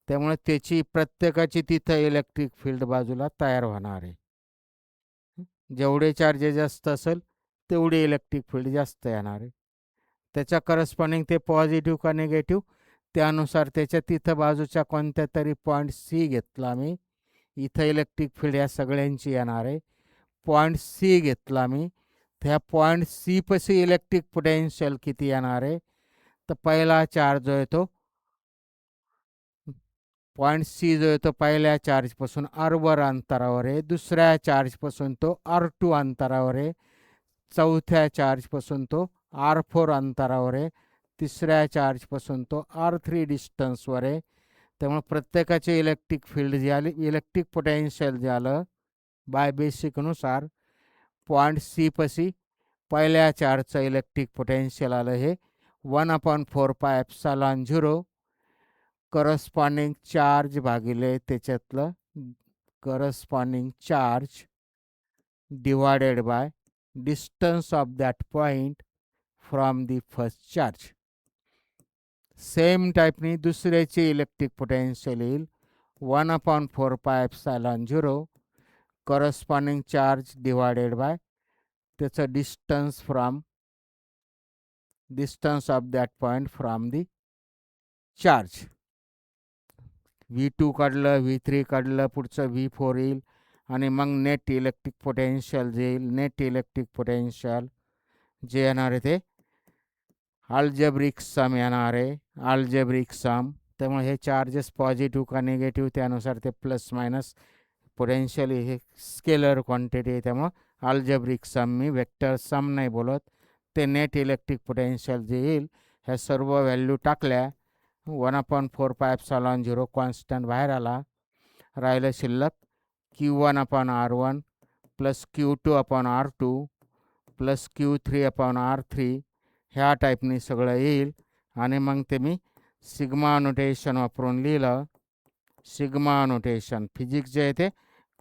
त्यामुळे त्याची प्रत्येकाची तिथं इलेक्ट्रिक फील्ड बाजूला तयार होणार आहे. जेवढे चार्जेस जास्त असेल तेवढी इलेक्ट्रिक फील्ड जास्त येणार आहे. त्याच्या करस्पॉन्डिंग ते पॉझिटिव्ह का निगेटिव्ह त्यानुसार त्याच्या तिथं बाजूच्या कोणत्या तरी पॉईंट सी घेतला मी, इथं इलेक्ट्रिक फील्ड या सगळ्यांची येणार आहे. पॉईंट सी घेतला मी, त्या पॉईंट सी पाशी इलेक्ट्रिक पोटेन्शियल किती येणार आहे, तर पहिला चार्ज जो आहे तो पॉईंट सी जो आहे तो पहिल्या चार्जपासून R1 अंतरावर आहे, दुसऱ्या चार्जपासून तो R2 अंतरावर आहे, चौथ्या चार्जपासून तो R4 अंतरावर आहे, तिसऱ्या चार्जपासून तो R3 डिस्टन्सवर आहे. त्यामुळे प्रत्येकाचे इलेक्ट्रिक फील्ड जे आले, इलेक्ट्रिक पोटेन्शियल जे आलं बाय बेसिकनुसार, पॉईंट सी पाशी पहिल्या चार्जचं इलेक्ट्रिक पोटेन्शियल आलं हे 1/4πε0 करस्पॉन्डिंग चार्ज भागिले त्याच्यातलं corresponding charge divided by distance of that point from the first charge. Same टाईपनी दुसऱ्याचे इलेक्ट्रिक पोटेन्शियल येईल 1/4πε0 करस्पॉन्डिंग चार्ज डिवायडेड बाय त्याचं distance of that point from the charge. V2 काढलं, V3 काढलं, पुढचं V4 येईल आणि मग नेट इलेक्ट्रिक पोटेन्शियल जे येईल, नेट इलेक्ट्रिक पोटेन्शियल जे येणार आहे ते अल्जेब्रिक सम येणार आहे, अल्जेब्रिक सम. त्यामुळे हे चार्जेस पॉझिटिव्ह का निगेटिव्ह त्यानुसार ते प्लस मायनस पोटेन्शियल हे स्केलर क्वांटिटी आहे, त्यामुळं अल्जेब्रिक सम मी वेक्टर सम नाही बोलत. ते नेट इलेक्ट्रिक पोटेन्शियल जे येईल ह्या सर्व व्हॅल्यू टाकल्या 1/4πε0 कॉन्स्टंट बाहेर आला, राहिलं शिल्लक Q1/R1 plus Q2/R2 plus Q3/R3 ह्या टाईपनी सगळं येईल. आणि मग ते मी सिग्मा नोटेशन वापरून लिहिलं. सिग्मा नोटेशन फिजिक्स जे आहे ते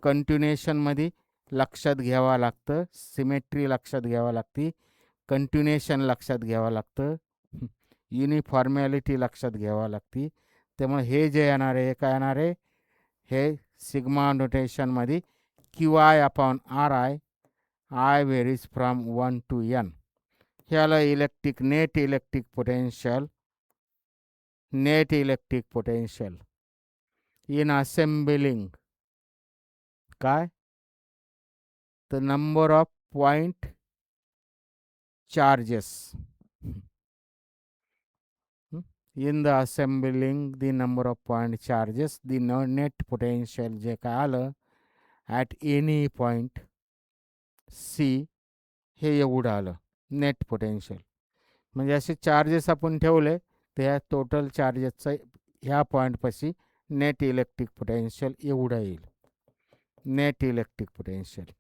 कंटिन्युएशनमध्ये लक्षात घ्यावं लागतं, सिमेट्री लक्षात घ्यावं लागते, कंटिन्युएशन लक्षात घ्यावं लागतं, युनिफॉर्मॅलिटी लक्षात घ्यावं लागते. त्यामुळे हे जे येणार आहे, काय येणार आहे, हे सिग्मा नोटेशनमध्ये QI/RI, I varies from 1 to n. ह्याला electric net electric potential in assembling काय, तर number of point charges in the assembling the number of point charges, the net potential जे काय आलं at any point C हे एवढं आलं net potential. म्हणजे असे चार्जेस आपण ठेवले तर ह्या टोटल चार्जेसचं ह्या पॉईंटपाशी नेट इलेक्ट्रिक पोटेन्शियल एवढं येईल. Net electric potential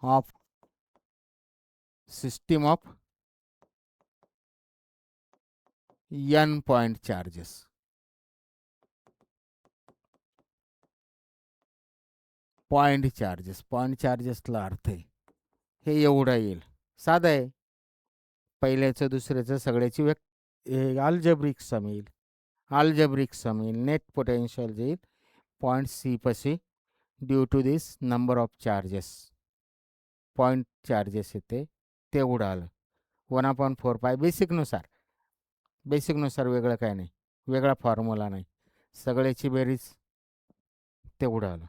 of system of n point charges. Point चार्जेसला अर्थ आहे हे एवढं येईल. साधं आहे, पहिल्याचं दुसऱ्याचं सगळ्याची अल्जेब्रिक सम येईल. नेट पोटेन्शियल येईल पॉईंट सी पाशी due to this number of charges, point charges येते तेवढं आलं 1/4π बेसिकनुसार वेगळं काय नाही, वेगळा फॉर्म्युला नाही, सगळ्याची बेरीज तेवढं आलं.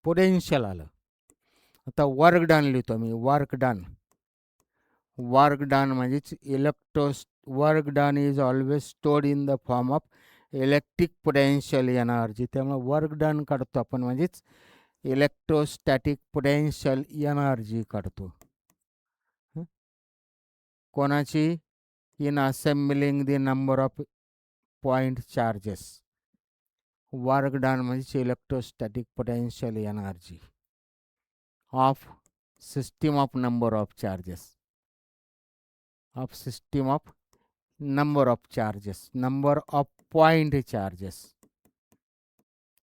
पोटेन्शियल आलं. आता वर्क डन लिहितो मी. वर्क डन म्हणजेच work done is always stored in the form of electric potential energy. त्यामुळे वर्क डन काढतो आपण, म्हणजेच इलेक्ट्रोस्टॅटिक पोटेन्शियल एनर्जी काढतो. कोणाची? In assembling the number of point charges. Work done म्हणजे electrostatic potential energy of system of number of charges, of system of number of charges, number of point charges,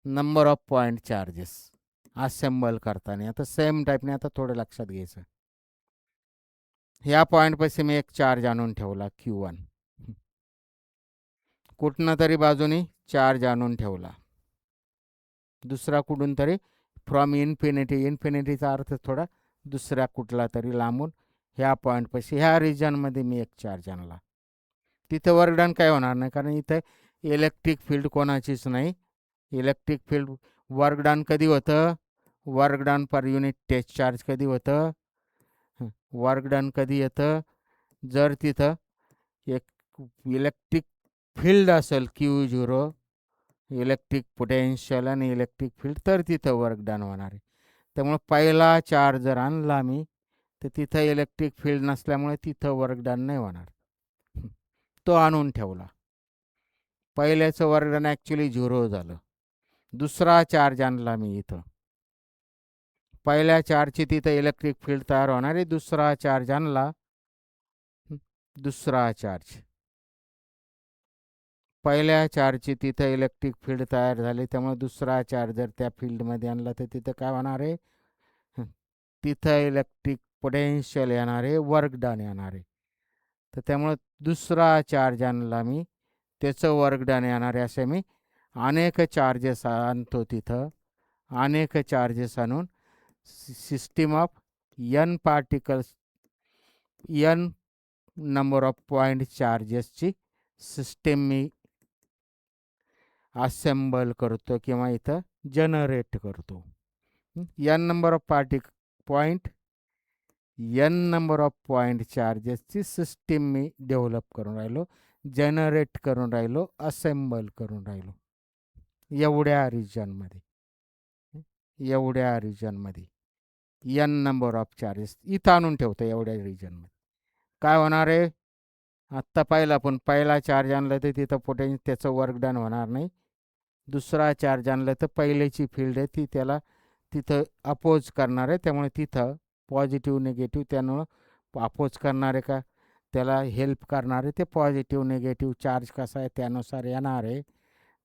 number of point charges assemble करताना. आता same टाईपने आता थोडं लक्षात घ्यायचं. ह्या पॉईंटपाशी मी एक charge आणून ठेवला Q1, कुठनं तरी बाजूनी चार्ज आणून ठेवला, दुसरा कुठून तरी फ्रॉम इन्फिनिटी, इन्फिनिटीचा अर्थ थोडा दुसऱ्या कुठला तरी लांबून ह्या पॉईंटपाशी ह्या रिजनमध्ये मी एक चार्ज आणला. तिथं वर्क डन काय होणार नाही, कारण इथं इलेक्ट्रिक फील्ड कोणाचीच नाही. इलेक्ट्रिक फील्ड वर्क डन कधी होतं? Work done per unit test charge कधी होतं? वर्क डन कधी येतं? जर तिथं एक इलेक्ट्रिक फील्ड असेल Q0, इलेक्ट्रिक पोटेन्शियल आणि इलेक्ट्रिक फील्ड, तर तिथं वर्क डन होणार आहे. त्यामुळे पहिला चार्ज जर आणला मी, तर तिथं इलेक्ट्रिक फील्ड नसल्यामुळे तिथं वर्क डन नाही होणार. तो आणून ठेवला. पहिल्याचं वर्क डन ॲक्च्युली 0 झालं. दुसरा चार्ज आणला मी इथं, पहिल्या चार्जची तिथं इलेक्ट्रिक फील्ड तयार होणार आहे. दुसरा चार्ज आणला, दुसरा चार्ज, पहिल्या चार्जची तिथं इलेक्ट्रिक फील्ड तयार झाली, त्यामुळे दुसरा चार्ज जर त्या फील्डमध्ये आणला तर तिथं काय होणार आहे? तिथं इलेक्ट्रिक पोटेन्शियल येणार आहे, वर्क डन येणार आहे. तर त्यामुळे दुसरा चार्ज आणला मी, त्याचं वर्क डन येणार आहे. असे मी अनेक चार्जेस आणतो तिथं, अनेक चार्जेस आणून system of n particles, n number of point चार्जेसची सिस्टीम मी असेंबल करतो किंवा इथं जनरेट करतो. n number of point, n number of point चार्जेसची सिस्टीम मी डेव्हलप करून राहिलो, जनरेट करून राहिलो, असेंबल करून राहिलो. एवढ्या रिजनमध्ये, एवढ्या रिजनमध्ये n नंबर ऑफ चार्जेस इथं आणून ठेवतो. एवढ्या रिजनमध्ये काय होणार आहे? आत्ता पाहिलं आपण, पहिला चार्ज आणलं तर तिथं पोटेन्शियल, त्याचं वर्क डन होणार नाही. दुसरा चार्ज आणलं तर पहिल्याची फील्ड आहे ती त्याला तिथं अपोज करणार आहे. त्यामुळे तिथं पॉझिटिव्ह निगेटिव्ह त्यामुळं अपोज करणार आहे का, त्याला हेल्प करणार आहे. ते पॉझिटिव्ह निगेटिव्ह चार्ज कसा आहे त्यानुसार येणार आहे.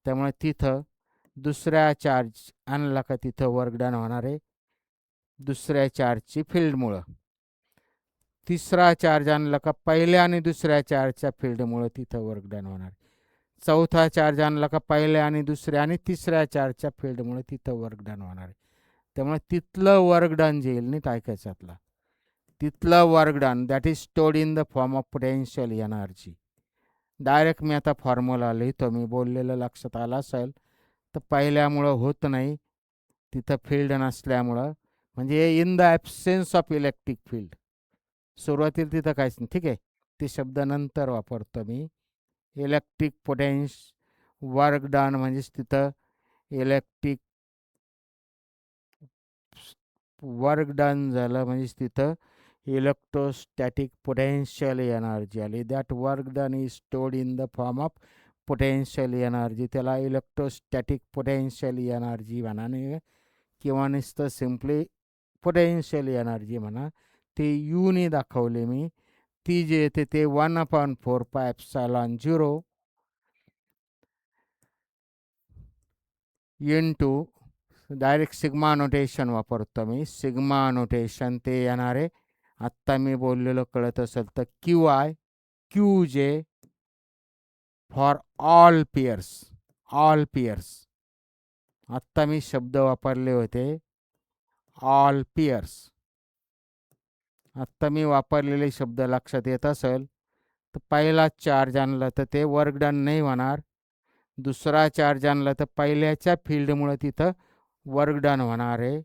त्यामुळे तिथं दुसऱ्या चार्ज आणला का तिथं वर्क डन होणार आहे दुसऱ्या चार्जची फील्डमुळं. तिसरा चार्ज आणला का पहिल्या आणि दुसऱ्या चार्जच्या फील्डमुळं तिथं वर्क डन होणार. चौथा चार्ज आणला का पहिल्या आणि दुसऱ्या आणि तिसऱ्या चार्जच्या फील्डमुळे तिथं वर्क डन होणार आहे. त्यामुळे तिथलं वर्क डन जे येईल नीट ऐकायचं आपला, तिथलं work done that is stored in the form of potential energy. Direct मी आता फॉर्म्युला लिहितो, मी बोललेलं लक्षात आलं असेल. तर पहिल्यामुळं होत नाही, तिथं फील्ड नसल्यामुळं, म्हणजे in the absence of electric field. सुरुवातीला तिथं काहीच नाही, ठीक आहे, ते शब्द नंतर वापरतो मी. इलेक्ट्रिक वर्क डन म्हणजेच तिथं इलेक्ट्रिक वर्क डन झालं, म्हणजेच तिथं इलेक्ट्रोस्टॅटिक पोटेन्शियल एनर्जी आली. That work done is stored in the form of potential energy. त्याला इलेक्ट्रोस्टॅटिक पोटेन्शियल एनर्जी म्हणा किंवा नुसतं सिम्पली पोटेन्शियल एनर्जी म्हणा. ते यूने दाखवले मी. ती जे येते ते 1/4πε0 इंटू, डायरेक्ट सिग्मा नोटेशन वापरतो मी, सिग्मा नोटेशन ते येणार आहे. आत्ता मी बोललेलं कळत असेल तर QJ for all pairs, all pairs. आत्ता मी शब्द वापरले होते ऑल पेयर्स. आत्ता मी वापरलेले शब्द लक्षात येत असेल तर पहिला चार्ज आणला तर ते वर्क डन नाही होणार. दुसरा चार्ज आणला तर पहिल्याच्या फील्डमुळे तिथं वर्क डन होणार आहे.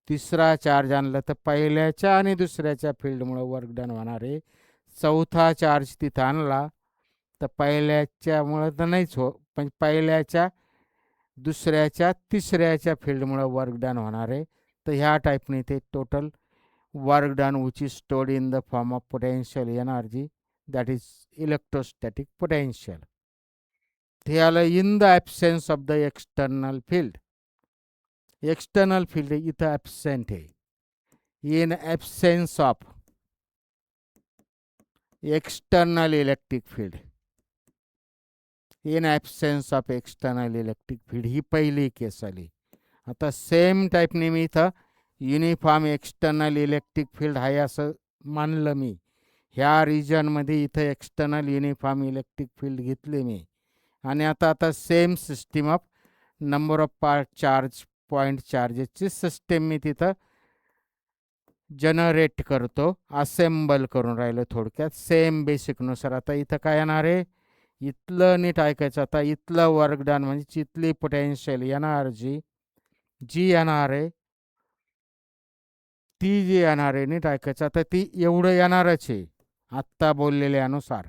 तिसरा चार्ज आणला तर पहिल्याच्या आणि दुसऱ्याच्या फील्डमुळे वर्क डन होणार आहे. चौथा चार्ज तिथं आणला तर पहिल्याच्यामुळं तर नाहीच पण पहिल्याच्या दुसऱ्याच्या तिसऱ्याच्या फील्डमुळे वर्क डन होणार आहे. तर ह्या टाईपने ते total work done which is stored in the form of potential energy that is electrostatic potential. ते आलं in the absence of the external field. External field इथं ॲब्सेंट आहे. In absence of external electric field. In absence of external electric field ही पहिली case आली. आता same टाईपने मी इथं युनिफॉर्म एक्सटर्नल इलेक्ट्रिक फील्ड आहे असं मानलं मी. ह्या रिजनमध्ये इथं एक्सटर्नल युनिफॉर्म इलेक्ट्रिक फील्ड घेतले मी. आणि आता same system of number of part charge point चार्जेसची सिस्टीम मी तिथं जनरेट करतो, असेंबल करून राहिलो थोडक्यात सेम बेसिकनुसार. आता इथं काय येणार आहे, इथलं नीट ऐकायचं. आता इथलं वर्क डन म्हणजे इथली पोटेन्शियल एनर्जी जी येणार आहे ती जी येणार आहे नीट ऐकायचं. आता ती एवढं येणारच आहे आत्ता बोललेल्यानुसार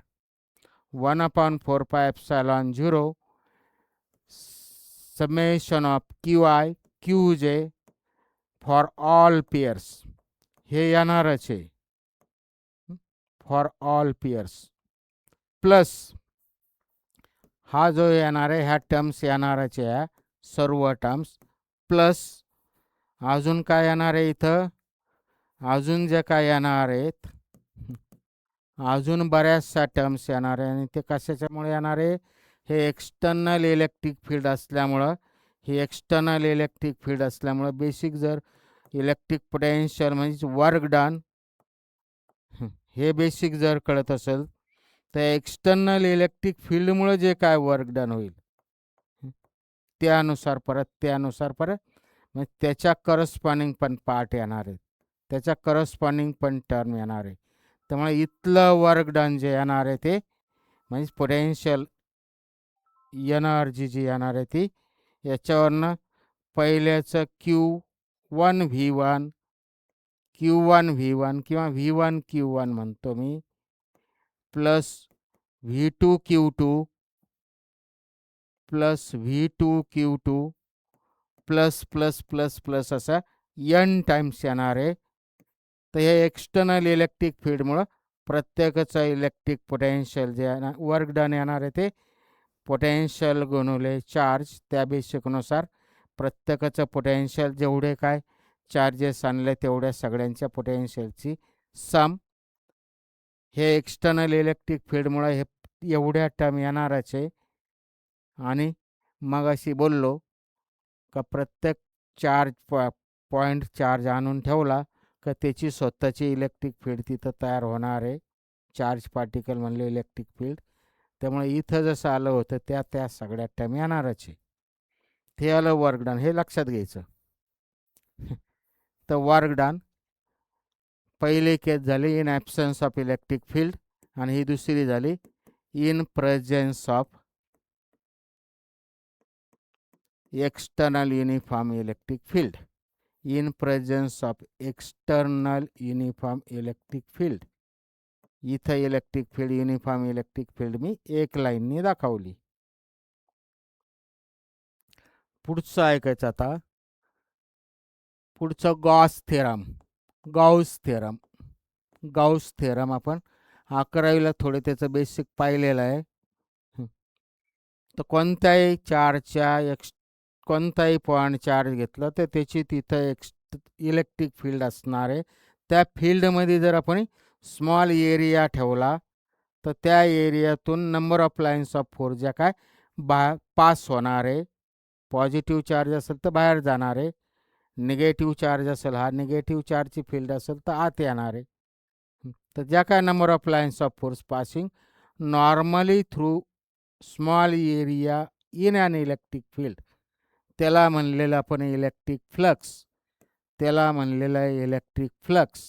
1/4πε0 summation of QI QJ for all pairs हे येणारच आहे फॉर ऑल पेयर्स. प्लस हा जो येणार आहे ह्या टर्म्स येणारच आहे सर्व टर्म्स. प्लस अजून काय येणार आहे इथं, अजून जे काय येणार आहेत अजून बऱ्याचशा टर्म्स येणार आहे. आणि ते कशाच्यामुळे येणार आहे, हे एक्सटर्नल इलेक्ट्रिक फील्ड असल्यामुळं, हे एक्सटर्नल इलेक्ट्रिक फील्ड असल्यामुळं बेसिक जर इलेक्ट्रिक पोटेन्शियल म्हणजे वर्क डन हे बेसिक जर कळत असेल तर एक्सटर्नल इलेक्ट्रिक फील्डमुळे जे काय वर्क डन होईल त्यानुसार परत मग त्याच्या करस्पॉन्डिंग पण पार्ट येणार आहे, त्याच्या करस्पॉन्डिंग पण टर्म येणार आहे. त्यामुळे इथलं वर्क डन जे येणार आहे ते म्हणजे पोटेन्शियल एनर्जी जी येणार आहे ती याच्यावरनं पहिल्याचं Q1V1 किंवा V1Q1 म्हणतो मी, plus V2Q2 plus V2Q2 plus plus plus plus असा n टाइम्स येणार आहे. तर हे एक्सटर्नल इलेक्ट्रिक फील्डमुळं प्रत्येकाचं इलेक्ट्रिक पोटेन्शियल जे वर्क डन येणार आहे ते पोटेन्शियल गुणुले चार्ज त्या बेसिकनुसार प्रत्येकाचं पोटेन्शियल जेवढे काय चार्जेस आणले तेवढ्या सगळ्यांच्या पोटेन्शियलची सम. हे एक्सटर्नल इलेक्ट्रिक फील्डमुळे हे एवढ्या टर्म येणारच आहे. आणि मग अशी बोललो का प्रत्येक चार्ज पॉईंट चार्ज आणून ठेवला का त्याची स्वतःची इलेक्ट्रिक फील्ड तिथं तयार होणार आहे, चार्ज पार्टिकल म्हणले इलेक्ट्रिक फील्ड. त्यामुळे इथं जसं आलं होतं त्या सगळ्या टर्म येणारच आहे. ते आलं वर्क डन, हे लक्षात घ्यायचं. तर वर्क डन पहिली केस झाली in absence of electric field आणि ही दुसरी झाली in presence of external uniform electric field. In presence of external uniform electric field. इथं electric field uniform electric field मी एक लाईननी दाखवली. पुढचं ऐकायचं आता, पुढचं गॉस थेरम. गाऊस थेरम आपण 11वीला थोडे त्याचं बेसिक पाहिलेलं आहे. तर कोणत्याही चार्जच्या कोणताही पॉईंट चार्ज घेतलं तर त्याची तिथं इलेक्ट्रिक फील्ड असणार आहे. त्या फील्डमध्ये जर आपण स्मॉल एरिया ठेवला तर त्या एरियातून number of lines of force ज्या काय पास होणार आहे. पॉझिटिव्ह चार्ज असेल तर बाहेर जाणार आहे, निगेटिव्ह चार्ज असेल हा निगेटिव्ह चार्जची फील्ड असेल तर आत येणार आहे. तर ज्या काय number of lines of force passing normally through small area in an electric field त्याला म्हणलेलं आपण इलेक्ट्रिक फ्लक्स. त्याला म्हणलेलं आहे इलेक्ट्रिक फ्लक्स.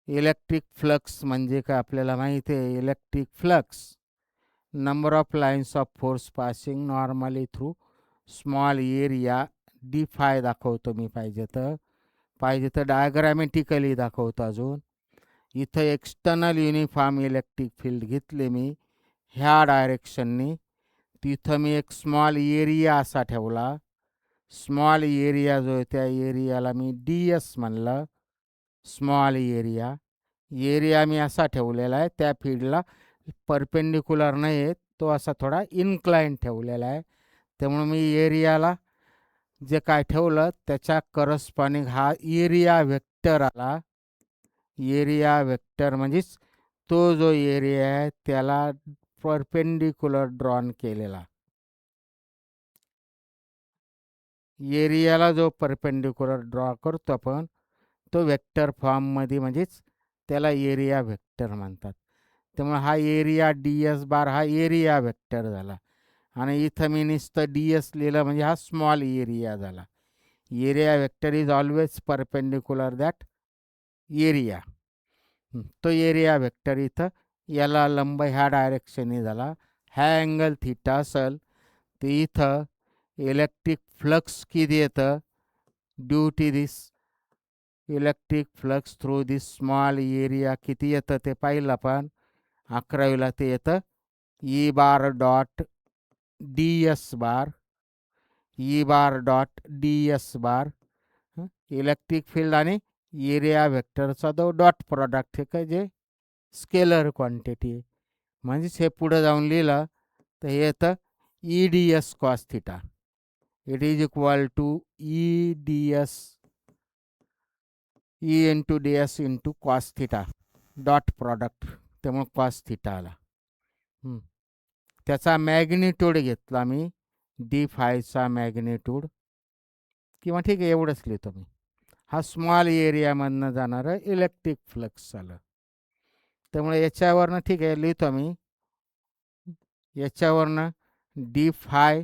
इलेक्ट्रिक फ्लक्स म्हणजे काय आपल्याला माहिती आहे, electric flux number of lines of force passing normally through small area. डी5 दाखवतो मी पाहिजे तर डायग्रॅमॅटिकली दाखवतो. अजून इथं एक्सटर्नल युनिफॉर्म इलेक्ट्रिक फील्ड घेतले मी ह्या डायरेक्शननी, तिथं मी एक स्मॉल एरिया असा ठेवला. स्मॉल एरिया जो आहे त्या एरियाला मी DS म्हणलं. स्मॉल एरिया एरिया मी असा ठेवलेला आहे, त्या फील्डला परपेंडिक्युलर नाही आहे, तो असा थोडा इन्क्लाइन ठेवलेला आहे. त्यामुळे मी एरियाला जे काय ठेवलं त्याच्या करस्पॉन्डिंग हा एरिया वेक्टर आला. एरिया वेक्टर म्हणजेच तो जो एरिया आहे त्याला परपेंडिक्युलर ड्रॉन केलेला. एरियाला जो परपेंडिक्युलर ड्रॉ करतो आपण तो वेक्टर फॉर्ममध्ये, म्हणजेच त्याला एरिया वेक्टर म्हणतात. त्यामुळे हा एरिया DS बार हा एरिया वेक्टर झाला. आणि इथं मी नुसतं DS लिहिलं म्हणजे हा स्मॉल एरिया झाला. Area vector is always perpendicular that area. तो एरिया वेक्टर इथं याला लंब ह्या डायरेक्शनने झाला. हा अँगल थिटा असेल तर इथं इलेक्ट्रिक फ्लक्स किती येतं, due to this electric flux through this small area किती येतं ते पाहिलं आपण 11वीला. ते येतं E bar dot DS bar. E bar dot DS bar electric field आणि एरिया वेक्टरचा तो डॉट प्रॉडक्ट आहे का, जे स्केलर क्वांटिटी आहे. म्हणजेच हे पुढे जाऊन लिहिलं तर हे येतं EDS cos theta. It is equal to EDS E into DS into cos theta dot product. त्यामुळे कॉस थिटा आला. त्याचा मॅग्निट्यूड घेतला मी D5चा मॅग्निट्यूड, किंवा ठीक आहे एवढंच लिहितो मी. हा स्मॉल एरियामधनं जाणारं इलेक्ट्रिक फ्लक्स झालं. त्यामुळे याच्यावरनं ठीक आहे लिहितो मी. याच्यावरनं D5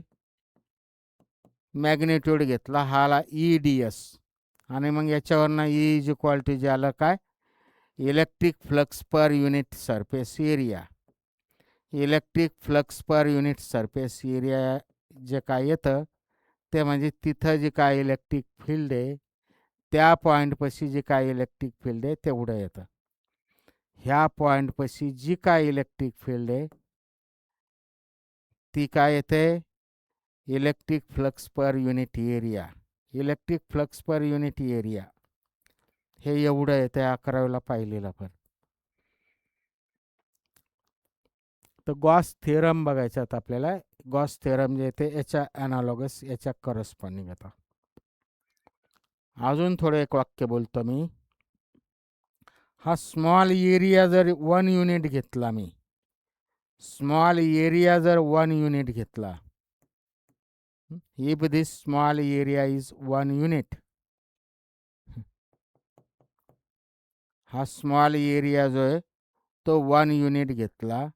मॅग्निट्यूड घेतला, हाला EDS. आणि मग याच्यावरनं E इज इक्वल टू जे आलं काय, electric flux per unit surface area. Electric flux per unit surface area जे काय येतं ते म्हणजे तिथं जे काय इलेक्ट्रिक फील्ड आहे त्या पॉईंटपाशी जे काय इलेक्ट्रिक फील्ड आहे तेवढं येतं. ह्या पॉईंटपाशी जी काय इलेक्ट्रिक फील्ड आहे ती काय येते, electric flux per unit area. Electric flux per unit area हे एवढं येतं 11वीला पाहिलेलं. पण तर गॉस थेरम बघायचा आता आपल्याला. गॉस थेरम जे येते याच्या ॲनालॉगस, याच्या करस्पॉन्डिंग आता. अजून थोडं एक वाक्य बोलतो मी. हा स्मॉल एरिया जर 1 युनिट घेतला मी, स्मॉल एरिया जर 1 युनिट घेतला, if this small area is 1 unit, हा स्मॉल एरिया जो आहे तो 1 युनिट घेतला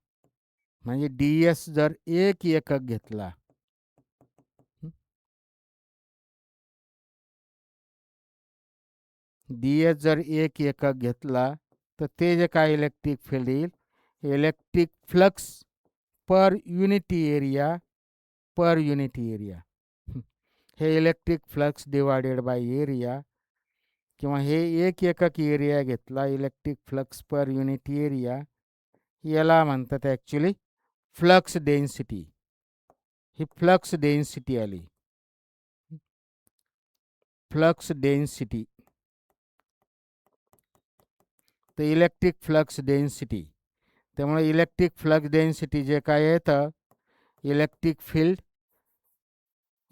म्हणजे DS जर 1 एकक घेतला, DS जर 1 एकक घेतला तर ते जे काय इलेक्ट्रिक फील्ड येईल, electric flux per unit area, per unit area. हे electric flux divided by area, किंवा हे 1 एकक एरिया घेतला electric flux per unit area, याला म्हणतात ॲक्च्युली फ्लक्स डेन्सिटी. ही फ्लक्स डेन्सिटी आली, फ्लक्स डेन्सिटी. तर इलेक्ट्रिक फ्लक्स डेन्सिटी. त्यामुळे इलेक्ट्रिक फ्लक्स डेन्सिटी जे काय येतं, electric field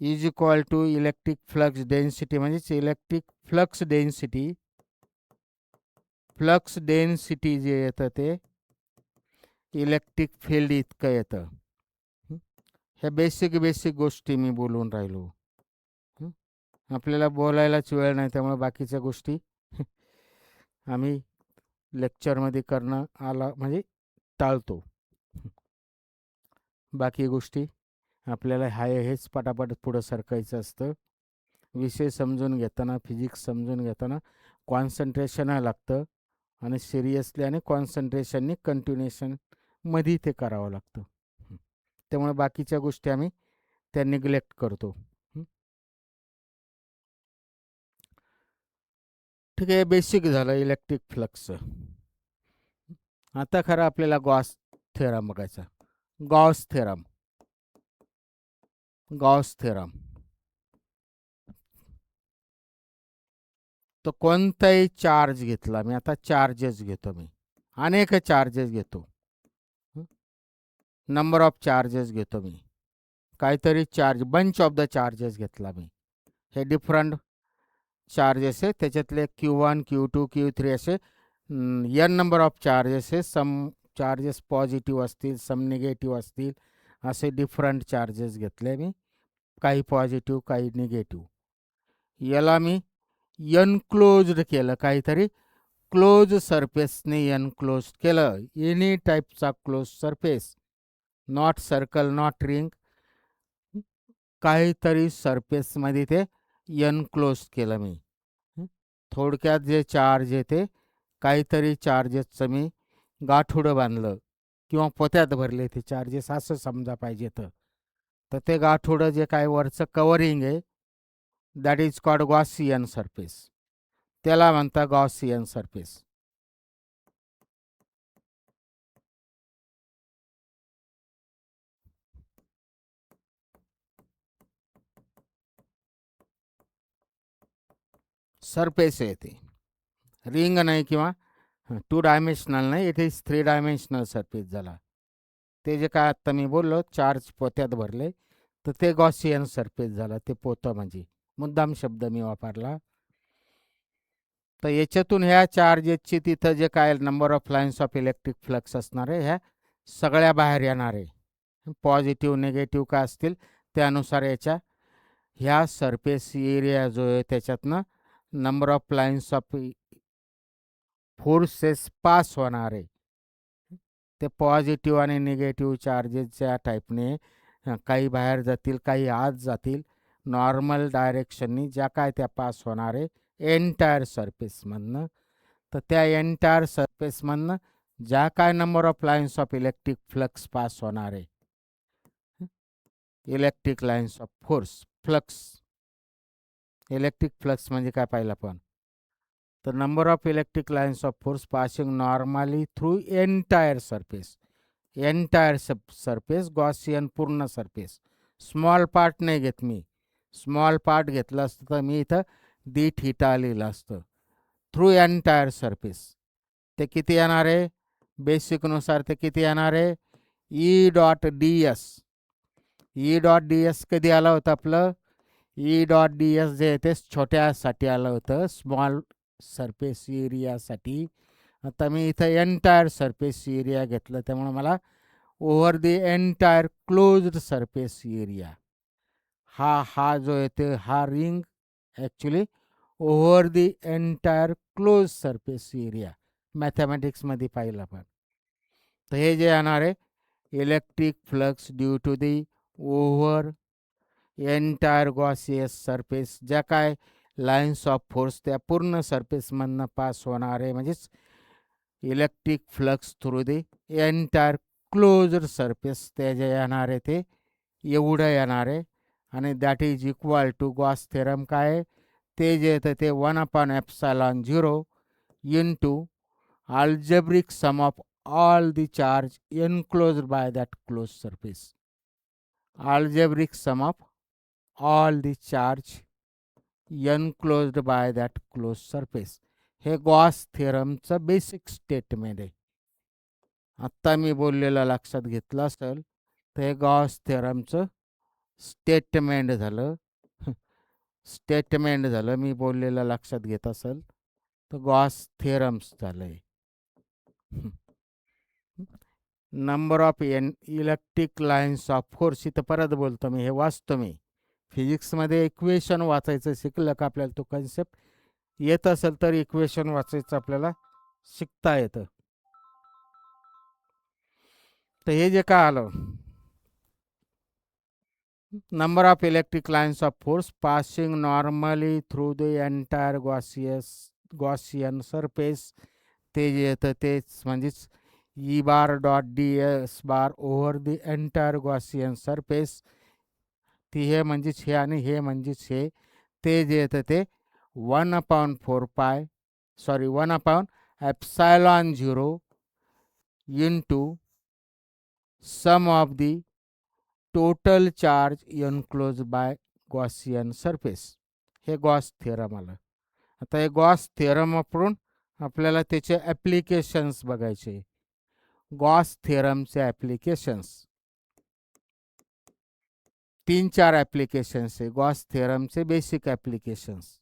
is equal to electric flux density, म्हणजेच electric flux density. Flux density जे येतं ते इलेक्ट्रिक फील्ड इतकं येतं. ह्या बेसिक गोष्टी मी बोलून राहिलो. आपल्याला बोलायलाच वेळ नाही, त्यामुळे बाकीच्या गोष्टी आम्ही लेक्चरमध्ये करणं आला म्हणजे टाळतो. बाकी गोष्टी आपल्याला हेच पटापट पुढं सरकायचं असतं. विषय समजून घेताना, फिजिक्स समजून घेताना कॉन्सन्ट्रेशन लागतं, आणि सिरियसली आणि कॉन्सन्ट्रेशननी कंटिन्युएशनमध्ये ते करावं लागतं. त्यामुळे बाकीच्या गोष्टी आम्ही त्या निग्लेक्ट करतो. ठीक आहे, बेसिक झालं इलेक्ट्रिक फ्लक्सचं. आता खरं आपल्याला गॉस थेरम बघायचा. Gauss theorem Gauss theorem. तर कोणताही चार्ज घेतला मी, आता चार्जेस घेतो मी, अनेक चार्जेस घेतो, नंबर ऑफ चार्जेस घेतो मी, काहीतरी charge, bunch of the charges घेतला मी, हे डिफरंट चार्जेस आहे, त्याच्यातले Q1 Q2 Q3 असे n नंबर ऑफ चार्जेस आहे. सम चार्जेस पॉझिटिव्ह असतील, सम निगेटिव्ह असतील, असे डिफरंट चार्जेस घेतले मी, काही पॉझिटिव्ह काही निगेटिव्ह. याला मी एनक्लोज्ड केलं, काहीतरी क्लोज सरफेसने एनक्लोज केलं, एनी टाईपचा close surface, not circle not ring, काहीतरी सरफेसमध्ये ते एनक्लोज केलं मी. थोडक्यात जे चार्ज आहे ते काहीतरी चार्जेसचं मी गाठोडं बांधलं किंवा पोत्यात भरले ते चार्जेस, असं समजा पाहिजे. तर ते गाठोडं जे काय वरचं कवरिंग आहे, that is called Gaussian surface, त्याला म्हणता गॉसियन सरफेस. सरफेस आहे ते, रिंग नाही किंवा 2 डायमेन्शनल नाही, इट इज 3 डायमेन्शनल सरफेस झाला. ते जे काय आत्ता मी बोललो चार्ज पोत्यात भरले, तर ते गॉसियन सरफेस झालं, ते पोतं म्हणजे मुद्दाम शब्द मी वापरला. तर याच्यातून ह्या चार्जेसची तिथं जे काय number of lines of electric flux असणार आहे, ह्या सगळ्या बाहेर येणार आहे. पॉझिटिव्ह निगेटिव्ह काय असतील त्यानुसार याच्या ह्या सरफेस एरिया जो आहे त्याच्यातनं number of lines of forces pass होणार आहे. ते पॉझिटिव्ह आणि निगेटिव्ह चार्जेसच्या टाईपने काही बाहेर जातील, काही आत जातील, नॉर्मल डायरेक्शननी ज्या काय त्या पास होणार आहे एंटायर सरफेसमधनं. तर त्या एंटायर सरफेसमधनं ज्या काय number of lines of electric flux pass होणार आहे, electric lines of force flux, electric flux म्हणजे काय पाहिलं आपण, तर number of electric lines of force passing normally through entire surface, entire surface Gaussian पूर्ण सरफेस, स्मॉल पार्ट नाही घेत मी, स्मॉल पार्ट घेतलं असतं तर मी इथं डी थिटा लिहिलं असतं. थ्रू एंटायर सरफेस ते किती येणार आहे, बेसिकनुसार ते किती येणार आहे, E dot D S. E dot D S कधी आलं होतं आपलं, ई डॉट डी एस जे आहे ते छोट्यासाठी आलं होतं, स्मॉल सरफेस एरियासाठी. आता मी इथं एंटायर सरफेस एरिया घेतलं, त्यामुळे मला over the entire closed surface area, हा जो आहे ते हा ring actually over the entire close surface area मॅथमॅटिक्समध्ये पाहिलं आपण. तर हे जे येणार आहे electric flux due to the over entire Gaussian surface, ज्या काय लाईन्स ऑफ फोर्स त्या पूर्ण सरफेसमधनं पास होणार आहे, म्हणजेच electric flux through the entire closed surface ते जे येणार आहे ते एवढं येणार आहे. आणि that is equal to Gauss theorem काय आहे, ते जे येतं ते 1/ε0 into algebraic sum of all the charge enclosed by that closed surface, algebraic sum of all the charge enclosed by that closed surface. हे गॉस थेरमचं बेसिक स्टेटमेंट आहे. आत्ता मी बोललेलं लक्षात घेतलं असेल तर हे गॉस थेरमचं स्टेटमेंट झालं. स्टेटमेंट झालं, मी बोललेलं लक्षात घेत असेल तर गॉस थेरम्स झालंय. Number of electric lines of force, इथं परत बोलतो मी, हे वाचतो मी. फिजिक्समध्ये इक्वेशन वाचायचं शिकलं का आपल्याला तो कन्सेप्ट येत असेल तर इक्वेशन वाचायचं आपल्याला शिकता येतं. तर हे जे काय आलं, number of electric lines of force passing normally through the entire Gaussian surface, ते जे येतं तेच म्हणजेच E bar dot D S bar over the entire Gaussian surface, ती हे म्हणजेच हे आणि हे म्हणजेच हे, ते जे येतं ते 1/ε0 into sum of the total charge enclose by Gaussian surface. हे गॉस थेरम आलं. आता हे गॉस थेरम वापरून आपल्याला त्याचे ॲप्लिकेशन्स बघायचे. गॉस थेरमचे ॲप्लिकेशन्स 3-4 ॲप्लिकेशन्स आहे गॉस थेरमचे बेसिक ॲप्लिकेशन्स.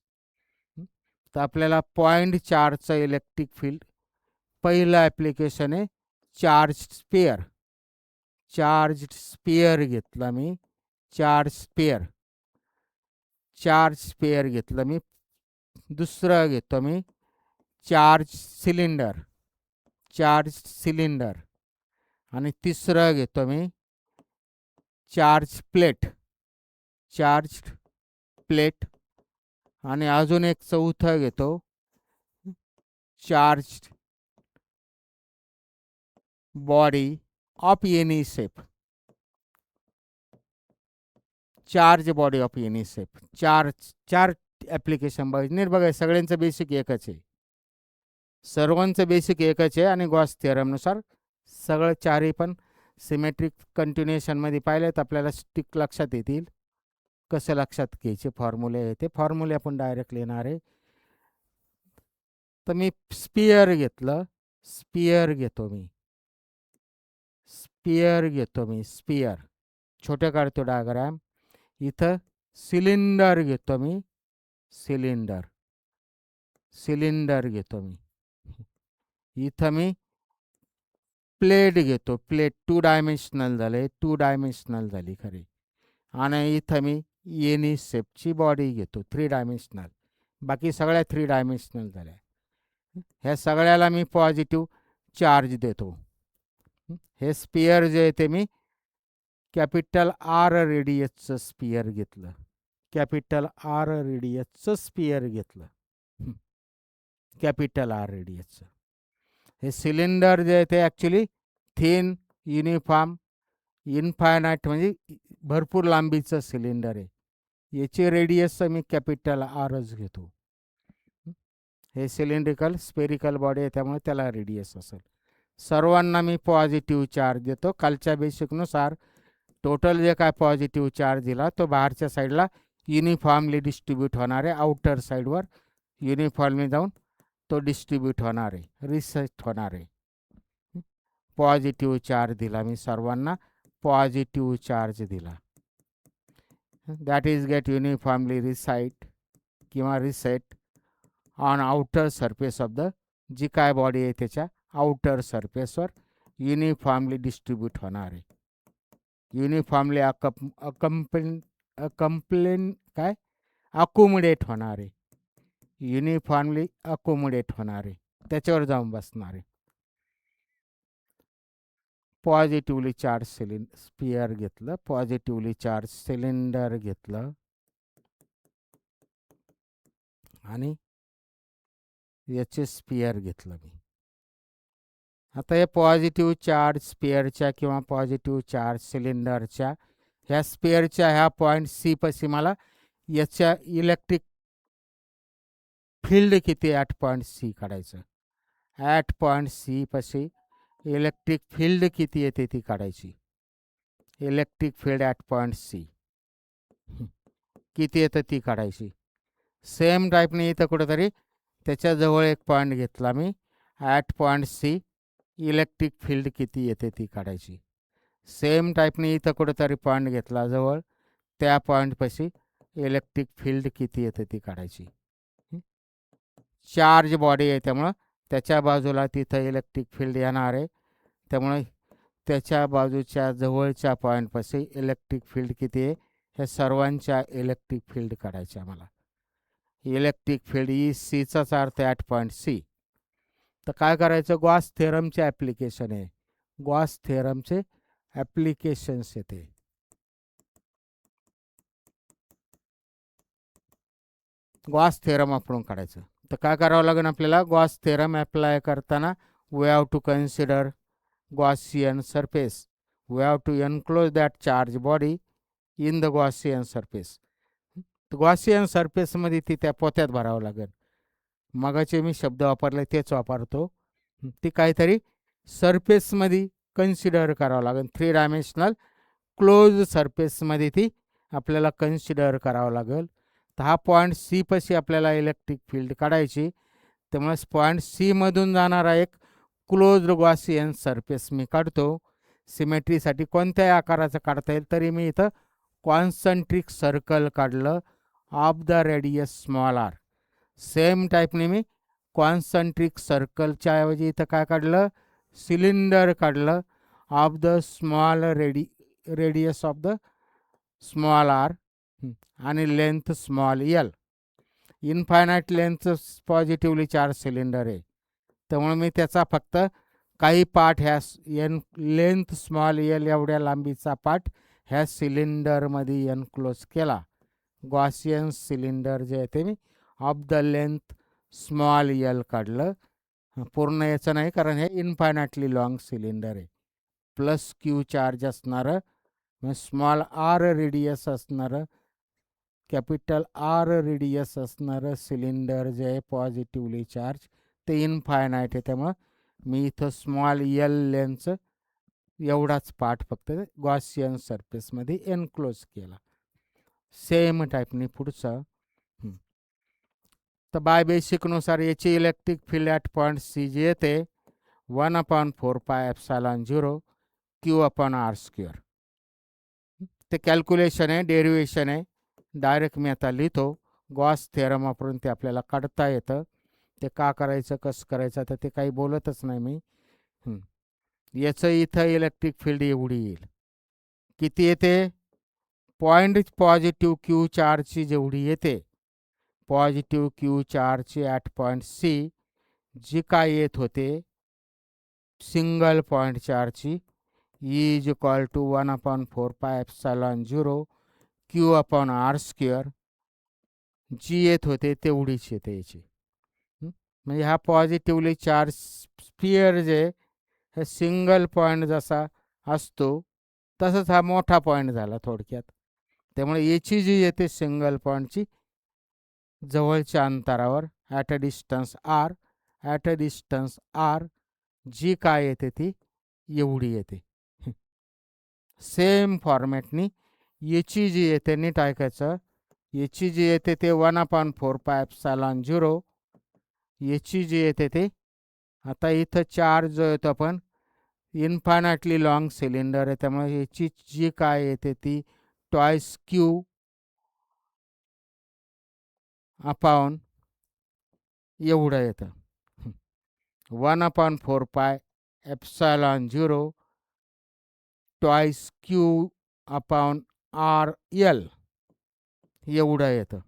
तर आपल्याला पॉइंट चार्जचं इलेक्ट्रिक फील्ड पहिलं ॲप्लिकेशन आहे चार्ज स्पेअर. चार्ज स्पेअर घेतला मी. चार्ज स्पेअर घेतलं मी. दुसरं घेतो मी चार्ज सिलेंडर. आणि तिसरं घेतो मी चार्ज प्लेट. आणि अजून एक चौथं घेतो charge body of any shape. Charge body of any shape. चार ॲप्लिकेशन नीट बघा. सगळ्यांचं बेसिक एकच आहे. सर्वांचं बेसिक एकच आहे आणि गॉस थेरमनुसार सगळं चारही पण सिमेट्रिक कंटिन्युएशनमध्ये पाहिलं तर आपल्याला स्टिक लक्षात येतील. कसं लक्षात घ्यायचे फॉर्म्युले आहे ते फॉर्म्युले आपण डायरेक्ट लिहिणार आहे. तर मी स्पियर घेतो मी. स्पियर छोटे काढतो डायग्राम. इथं सिलेंडर घेतो मी. सिलेंडर घेतो मी. इथं मी प्लेट घेतो. प्लेट 2 डायमेन्शनल झाली खरी. आणि इथं मी एनी शेपची बॉडी घेतो 3 डायमेन्शनल. बाकी सगळ्या 3 डायमेन्शनल झाल्या. ह्या सगळ्याला मी पॉझिटिव्ह चार्ज देतो. हे स्पियर जे आहे ते मी कॅपिटल आर रेडियसचं स्पियर घेतलं. कॅपिटल आर रेडियसचं. हे सिलेंडर जे आहे ते ॲक्च्युली थिन युनिफॉर्म इनफायनाईट म्हणजे भरपूर लांबीचं सिलेंडर आहे. याची रेडियस मी कॅपिटल आरच घेतो. हे सिलेंड्रिकल स्पेरिकल बॉडी आहे त्यामुळे त्याला रेडियस असेल. सर्वांना मी पॉझिटिव्ह चार्ज देतो. कालच्या बेसिकनुसार टोटल जे काय पॉझिटिव्ह चार्ज दिला तो बाहेरच्या साईडला युनिफॉर्मली डिस्ट्रीब्यूट होणार आहे. आउटर साईडवर युनिफॉर्मली जाऊन तो डिस्ट्रीब्यूट होणार आहे. रिसेट होणार आहे. पॉझिटिव्ह चार्ज दिला मी सर्वांना. पॉझिटिव्ह चार्ज दिला. That is get uniformly reset on outer surface of the जी काय बॉडी आहे त्याच्या आउटर सरफेसवर युनिफॉर्मली डिस्ट्रीब्यूट होणार आहे. युनिफॉर्मली अकोमोडेट होणार आहे. युनिफॉर्मली अकोमोडेट होणार आहे. त्याच्यावर जाऊन बसणार आहे. पॉझिटिव्हली चार्ज स्पियर घेतलं. पॉझिटिव्हली चार्ज सिलेंडर घेतलं. आणि याचे स्पियर घेतलं मी. आता हे पॉझिटिव्ह चार्ज स्पियरच्या किंवा पॉझिटिव्ह चार्ज सिलेंडरच्या ह्या स्पियरच्या ह्या पॉईंट सी पाशी मला याच्या इलेक्ट्रिक फील्ड किती ॲट पॉईंट सी काढायचं. ॲट पॉईंट सी पाशी इलेक्ट्रिक फील्ड किती येते ती काढायची. Electric field at point C किती येतं ती काढायची. सेम टाईपने इथं कुठंतरी त्याच्याजवळ एक पॉईंट घेतला मी. At point C electric field किती येते ती काढायची. सेम टाईपने इथं कुठंतरी पॉईंट घेतला जवळ. त्या पॉईंटपाशी इलेक्ट्रिक फील्ड किती येते ती काढायची. चार्ज बॉडी आहे त्यामुळं त्याच्या बाजूला तिथं इलेक्ट्रिक फील्ड येणार आहे. त्यामुळे त्याच्या बाजूच्या जवळच्या पॉईंटपाशी इलेक्ट्रिक फील्ड किती आहे हे सर्वांच्या इलेक्ट्रिक फील्ड काढायच्या मला. इलेक्ट्रिक फील्ड ई सीचाच अर्थ ॲट पॉईंट सी. तर काय करायचं. गॉस थेरमचे ॲप्लिकेशन आहे. गॉस थेरमचे ॲप्लिकेशन्स येते. गॉस थेरम वापरून काढायचं. तर काय करावं लागेल आपल्याला. गॉस थेरम अप्लाय करताना we have to consider Gaussian surface. We have to enclose that charge body in the Gaussian surface. Gaussian सरफेसमध्ये ती त्या पोत्यात भरावं लागेल. मगाचे मी शब्द वापरले तेच वापरतो. ती काहीतरी सरफेसमध्ये कन्सिडर करावं लागेल. 3 डायमेन्शनल क्लोज सरफेसमध्ये ती आपल्याला कन्सिडर करावं लागेल. तर हा पॉईंट सी पाशी आपल्याला इलेक्ट्रिक फील्ड काढायची. त्यामुळे पॉईंट सी मधून जाणारा एक क्लोज्ड गॉसियन सरफेस मी काढतो. सिमेट्रीसाठी कोणत्याही आकाराचं काढता येईल. तरी मी इथं कॉन्सन्ट्रिक सर्कल काढलं of the radius small R. Same टाईपने मी कॉन्सन्ट्रिक सर्कलच्या ऐवजी इथं काय काढलं, सिलेंडर काढलं of the small radius of the small R आणि length small L. Infinite length positively charge cylinder आहे. त्यामुळे मी त्याचा फक्त काही पार्ट ह्या लेंथ स्मॉल एल एवढ्या लांबीचा पार्ट ह्या सिलेंडरमध्ये एनक्लोज केला. गॉसियन सिलेंडर जे आहे ते मी of the length small L काढलं. पूर्ण याचं नाही, कारण हे इनफायनाटली लॉंग सिलेंडर आहे. प्लस क्यू चार्ज असणारं, स्मॉल आर रेडियस असणारं, कॅपिटल आर रेडियस असणारं सिलेंडर जे आहे पॉझिटिव्हली चार्ज, ते इनफायनाईट आहे. त्यामुळं मी इथं स्मॉल एल लेंथचं एवढाच पार्ट फक्त गॉसियन सरफेसमध्ये एनक्लोज केला. सेम टाईपने पुढचं. तर बाय बेसिकनुसार याची electric field at point C जी येते 1/4πε0 Q/r². ते कॅल्क्युलेशन आहे, डेरिवेशन आहे. डायरेक्ट मी आता लिहितो. गॉस थेरम वापरून ते आपल्याला काढता येतं. ते का करायचं, कसं करायचं, तर ते काही बोलतच नाही मी. याचं इथं इलेक्ट्रिक फील्ड एवढी येईल. किती येते? पॉईंट पॉझिटिव्ह क्यू चार्जची जेवढी येते, positive Q चार्जची at point C जी काय येत होते single point चार्जची, is equal to 1/4πε0 Q/r². जी येत होते तेवढीच येते याची. म्हणजे हा पॉझिटिव्हली चार्ज स्पिअर जे हे सिंगल पॉईंट जसा असतो तसंच हा मोठा पॉईंट झाला थोडक्यात. त्यामुळे याची जी येते सिंगल पॉईंटची जवळच्या अंतरावर ॲट अ डिस्टन्स आर जी काय येते ती एवढी येते. सेम फॉर्मॅटनी याची जी येते नीट ऐकायचं, याची जी येते ते 1/4πε0. याची जी येते ते आता इथं चार्ज जो येतो आपण इन्फायनाटली लॉंग सिलेंडर आहे, त्यामुळे याची जी काय येते ती ट्वाइस क्यू अपॉन एवढं येतं. 1/4πε0 twice Q upon R L एवढं येतं.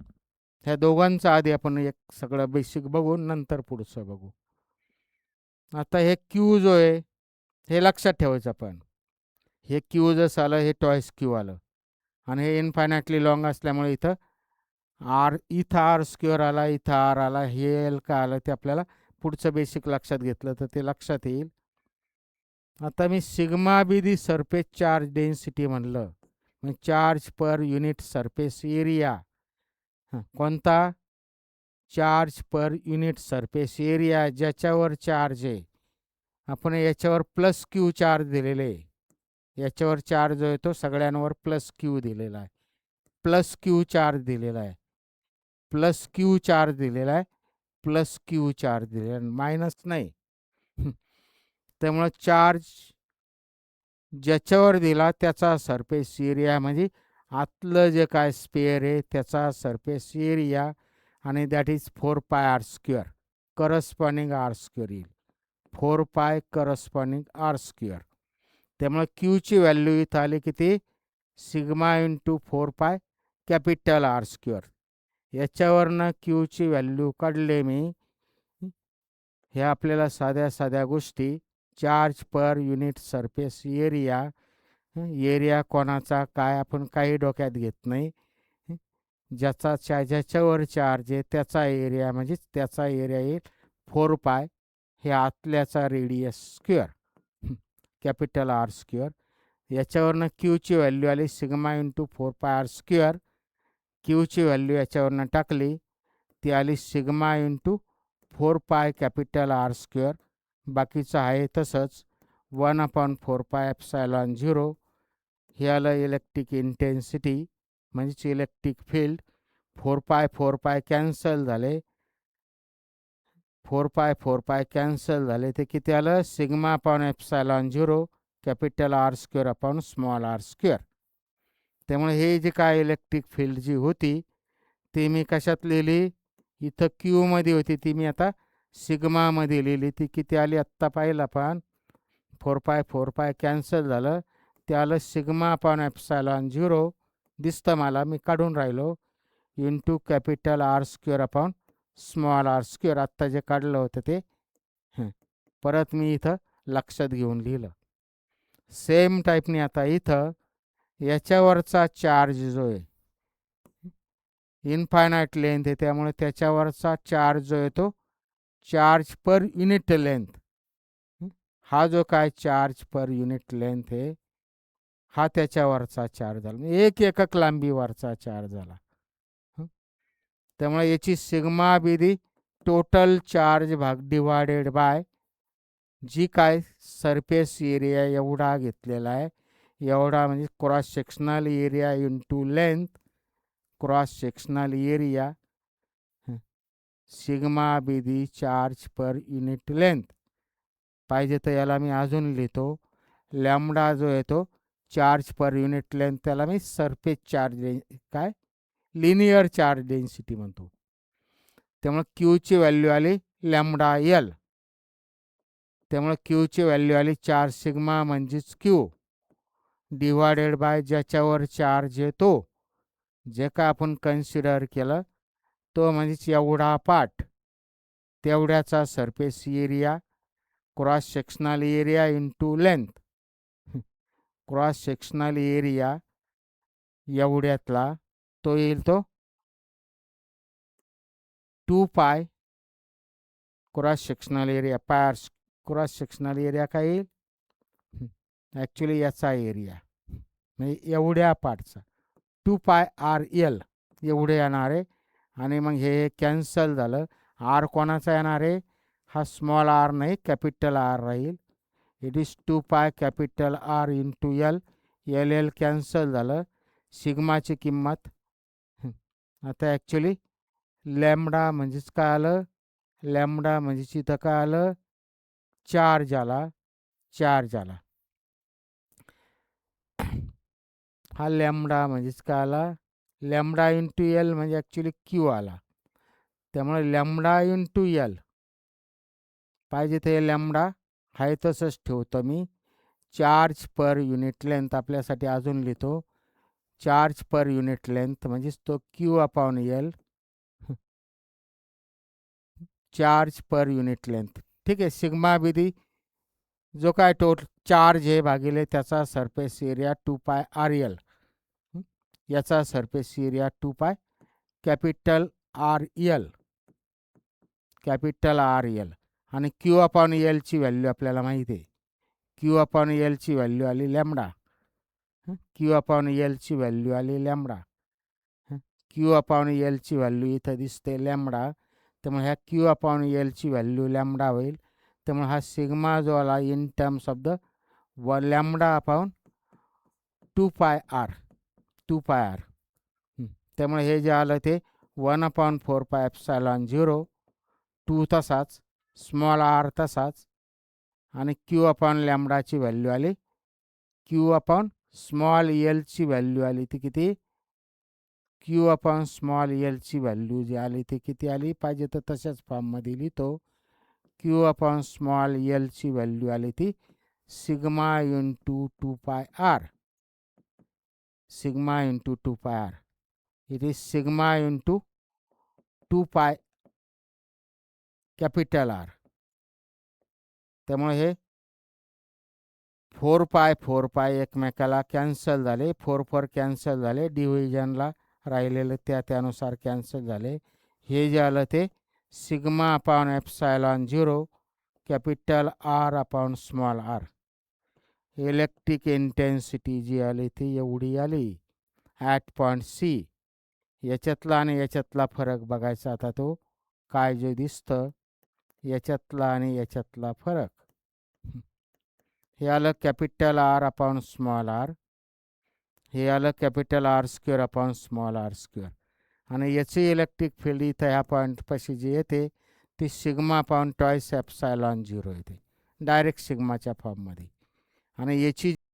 ह्या दोघांचं आधी आपण एक सगळं बेसिक बघू, नंतर पुढचं बघू. आता हे क्यू जो आहे हे लक्षात ठेवायचं आपण. हे क्यू जसं आलं हे ट्वाइस क्यू आलं आणि हे इन्फायनाटली लॉंग असल्यामुळे इथं r² आला, इथं आर आला, हे एल का आलं ते आपल्याला पुढचं बेसिक लक्षात घेतलं तर ते लक्षात येईल. आता मी sigma be the surface charge density म्हणलं, मग charge per unit surface area. कोणता? Charge per unit surface area ज्याच्यावर चार्ज आहे. आपण याच्यावर प्लस क्यू चार्ज दिलेले आहे. याच्यावर चार्ज जो आहे तो सगळ्यांवर प्लस क्यू दिलेला आहे. प्लस क्यू चार्ज दिलेला आहे, प्लस क्यू चार्ज दिलेला आहे, प्लस क्यू चार्ज दिलेला आहे, मायनस नाही. त्यामुळं चार्ज ज्याच्यावर दिला त्याचा सरफेस एरिया म्हणजे आतलं जे काय स्पेअर आहे त्याचा सरफेस एरिया, आणि that is 4πr². Corresponding r² येईल. 4π करस्पॉन्डिंग r². त्यामुळे क्यूची व्हॅल्यू इथं आली किती? Sigma into 4π capital r². याच्यावरनं क्यूची व्हॅल्यू काढले मी. हे आपल्याला साध्या साध्या गोष्टी, charge per unit surface area, area कोणाचा काय आपण काही डोक्यात घेत नाही. ज्याच्यावर चार्ज आहे त्याचा एरिया म्हणजे त्याचा एरिया येईल 4π हे आतल्याचा रेडियस स्क्वेअर कॅपिटल r². याच्यावरनं क्यूची व्हॅल्यू आली सिग्मा इंटू 4πr². क्यूची व्हॅल्यू याच्यावरनं टाकली ती आली सिग्मा इंटू 4π कॅपिटल r². बाकीचं आहे तसंच 1/4πε0. हे आलं इलेक्ट्रिक इंटेन्सिटी म्हणजेच इलेक्ट्रिक फील्ड. 4 पाय कॅन्सल झाले, 4 पाय कॅन्सल झाले, ते किती आलं? Sigma upon epsilon 0 capital R square upon small R square. त्यामुळे हे जे काय इलेक्ट्रिक फील्ड जी होती ती मी कशात लिहिली? इथं क्यूमध्ये होती, ती मी आता सिग्मामध्ये लिहिली. ती किती आली आत्ता पाहिलं आपण? 4 पाय कॅन्सल झालं, ते आलं सिग्मा अपॉन एप्सिलॉन 0 दिसतं मला, मी काढून राहिलो, into capital R square upon small R square. आत्ता जे काढलं होतं ते परत मी इथं लक्षात घेऊन लिहिलं. सेम टाईपने आता इथं याच्यावरचा चार्ज जो आहे इनफायनाईट लेंथ आहे, त्यामुळे त्याच्यावरचा चार्ज जो आहे तो चार्ज पर युनिट लेंथ, हा जो काय चार्ज पर युनिट लेंथ आहे हा त्याच्यावरचा चार्ज झाला, एक एकक लांबीवरचा चार्ज झाला. त्यामुळे याची सिग्मा बी टोटल चार्ज भाग डिवायडेड बाय जी काय सरफेस एरिया एवढा घेतलेला आहे, एवढा म्हणजे cross sectional area into length, cross sectional area sigma बी चार्ज पर युनिट लेंथ. पाहिजे तर याला मी अजून लिहितो, लॅम्बडा जो आहे तो चार्ज पर युनिट लेंथ, त्याला मी सरफेस चार्ज काय लिनियर चार्ज डेन्सिटी म्हणतो. त्यामुळे क्यूची व्हॅल्यू आली लॅम्बडा एल. त्यामुळे क्यूची व्हॅल्यू आली 4 सिग्मा म्हणजेच क्यू डिवायडेड बाय ज्याच्यावर चार्ज येतो, जे काय आपण कन्सिडर केलं तो म्हणजेच एवढा पार्ट, तेवढ्याचा surface area cross sectional area into length, cross sectional area एवढ्यातला तो येईल तो 2 pi cross sectional area, pi cross sectional area काय येईल? ॲक्च्युली याचा एरिया म्हणजे एवढ्या पार्टचा 2 पाय आर एल एवढे येणार आहे. आणि मग हे कॅन्सल झालं, आर कोणाचा येणार आहे? हा स्मॉल आर नाही, कॅपिटल आर राहील. It is 2 pi capital R into L, L L cancel झालं, सिग्माची किंमत आता ॲक्च्युली लॅम्बडा म्हणजेच काय आलं? लॅम्बडा म्हणजेच इथं काय आलं? चार्ज आला, चार्ज आला. हा लॅम्बडा म्हणजेच काय आला? लॅम्बडा इंटू एल म्हणजे ॲक्च्युली क्यू आला. त्यामुळे लॅम्बडा इंटू एल पाहिजे ते लॅम्बडा आहे तसंच ठेवतो मी. चार्ज पर युनिट लेंथ आपल्यासाठी अजून लिहितो, चार्ज पर युनिट लेंथ म्हणजेच तो Q upon L, charge per unit length. ठीक आहे. सिग्मा विधी जो काय टोटल चार्ज आहे भागिले त्याचा surface area 2 pi R L, याचा surface area 2 pi capital R L, capital R L. आणि क्यू अपॉन एलची व्हॅल्यू आपल्याला माहिती आहे, क्यू अपॉन एलची व्हॅल्यू आली लॅम्बडा, क्यू अपॉन एलची व्हॅल्यू आली लॅम्बडा, क्यू अपॉन एलची व्हॅल्यू इथं दिसते लॅम्बडा. त्यामुळे ह्या क्यू अपॉन एलची व्हॅल्यू लॅम्बडा होईल. त्यामुळे हा सिग्मा जो आला in terms of the lambda upon 2 pi R, 2 pi R. त्यामुळे हे जे आलं ते 1/4 पाय एप्सिलॉन 0, 2 तसाच, स्मॉल आर तसाच, आणि क्यू अपॉन लॅम्बडाची व्हॅल्यू आली, क्यू अपॉन स्मॉल एलची व्हॅल्यू आली ती किती? क्यू अपॉन स्मॉल एलची व्हॅल्यू जी आली ती किती आली? पाहिजे तर तशाच फॉर्ममध्ये लिहितो, क्यू अपॉन स्मॉल एलची व्हॅल्यू आली ती sigma into 2 pi R, sigma into 2 pi R. It is sigma into 2 pi capital R. त्यामुळे हे 4 पाय एकमेकाला कॅन्सल झाले, 4 कॅन्सल झाले, डिव्हिजनला राहिलेलं त्यानुसार कॅन्सल झाले. हे जे आलं ते sigma upon epsilon 0 capital R upon small r. Electric intensity जी आली ती एवढी आली ॲट पॉईंट सी. याच्यातला आणि याच्यातला फरक बघायचा आता, तो काय जे दिसतं याच्यातला आणि याच्यातला फरक. हे आलं capital R upon small R. हे आलं capital R square upon small R square. आणि याची इलेक्ट्रिक फील्ड इथं ह्या पॉईंटपाशी जी येते ती सिग्मा अपॉन टॉईस एप्सायलॉन 0 येते, डायरेक्ट सिग्माच्या फॉर्ममध्ये. आणि याची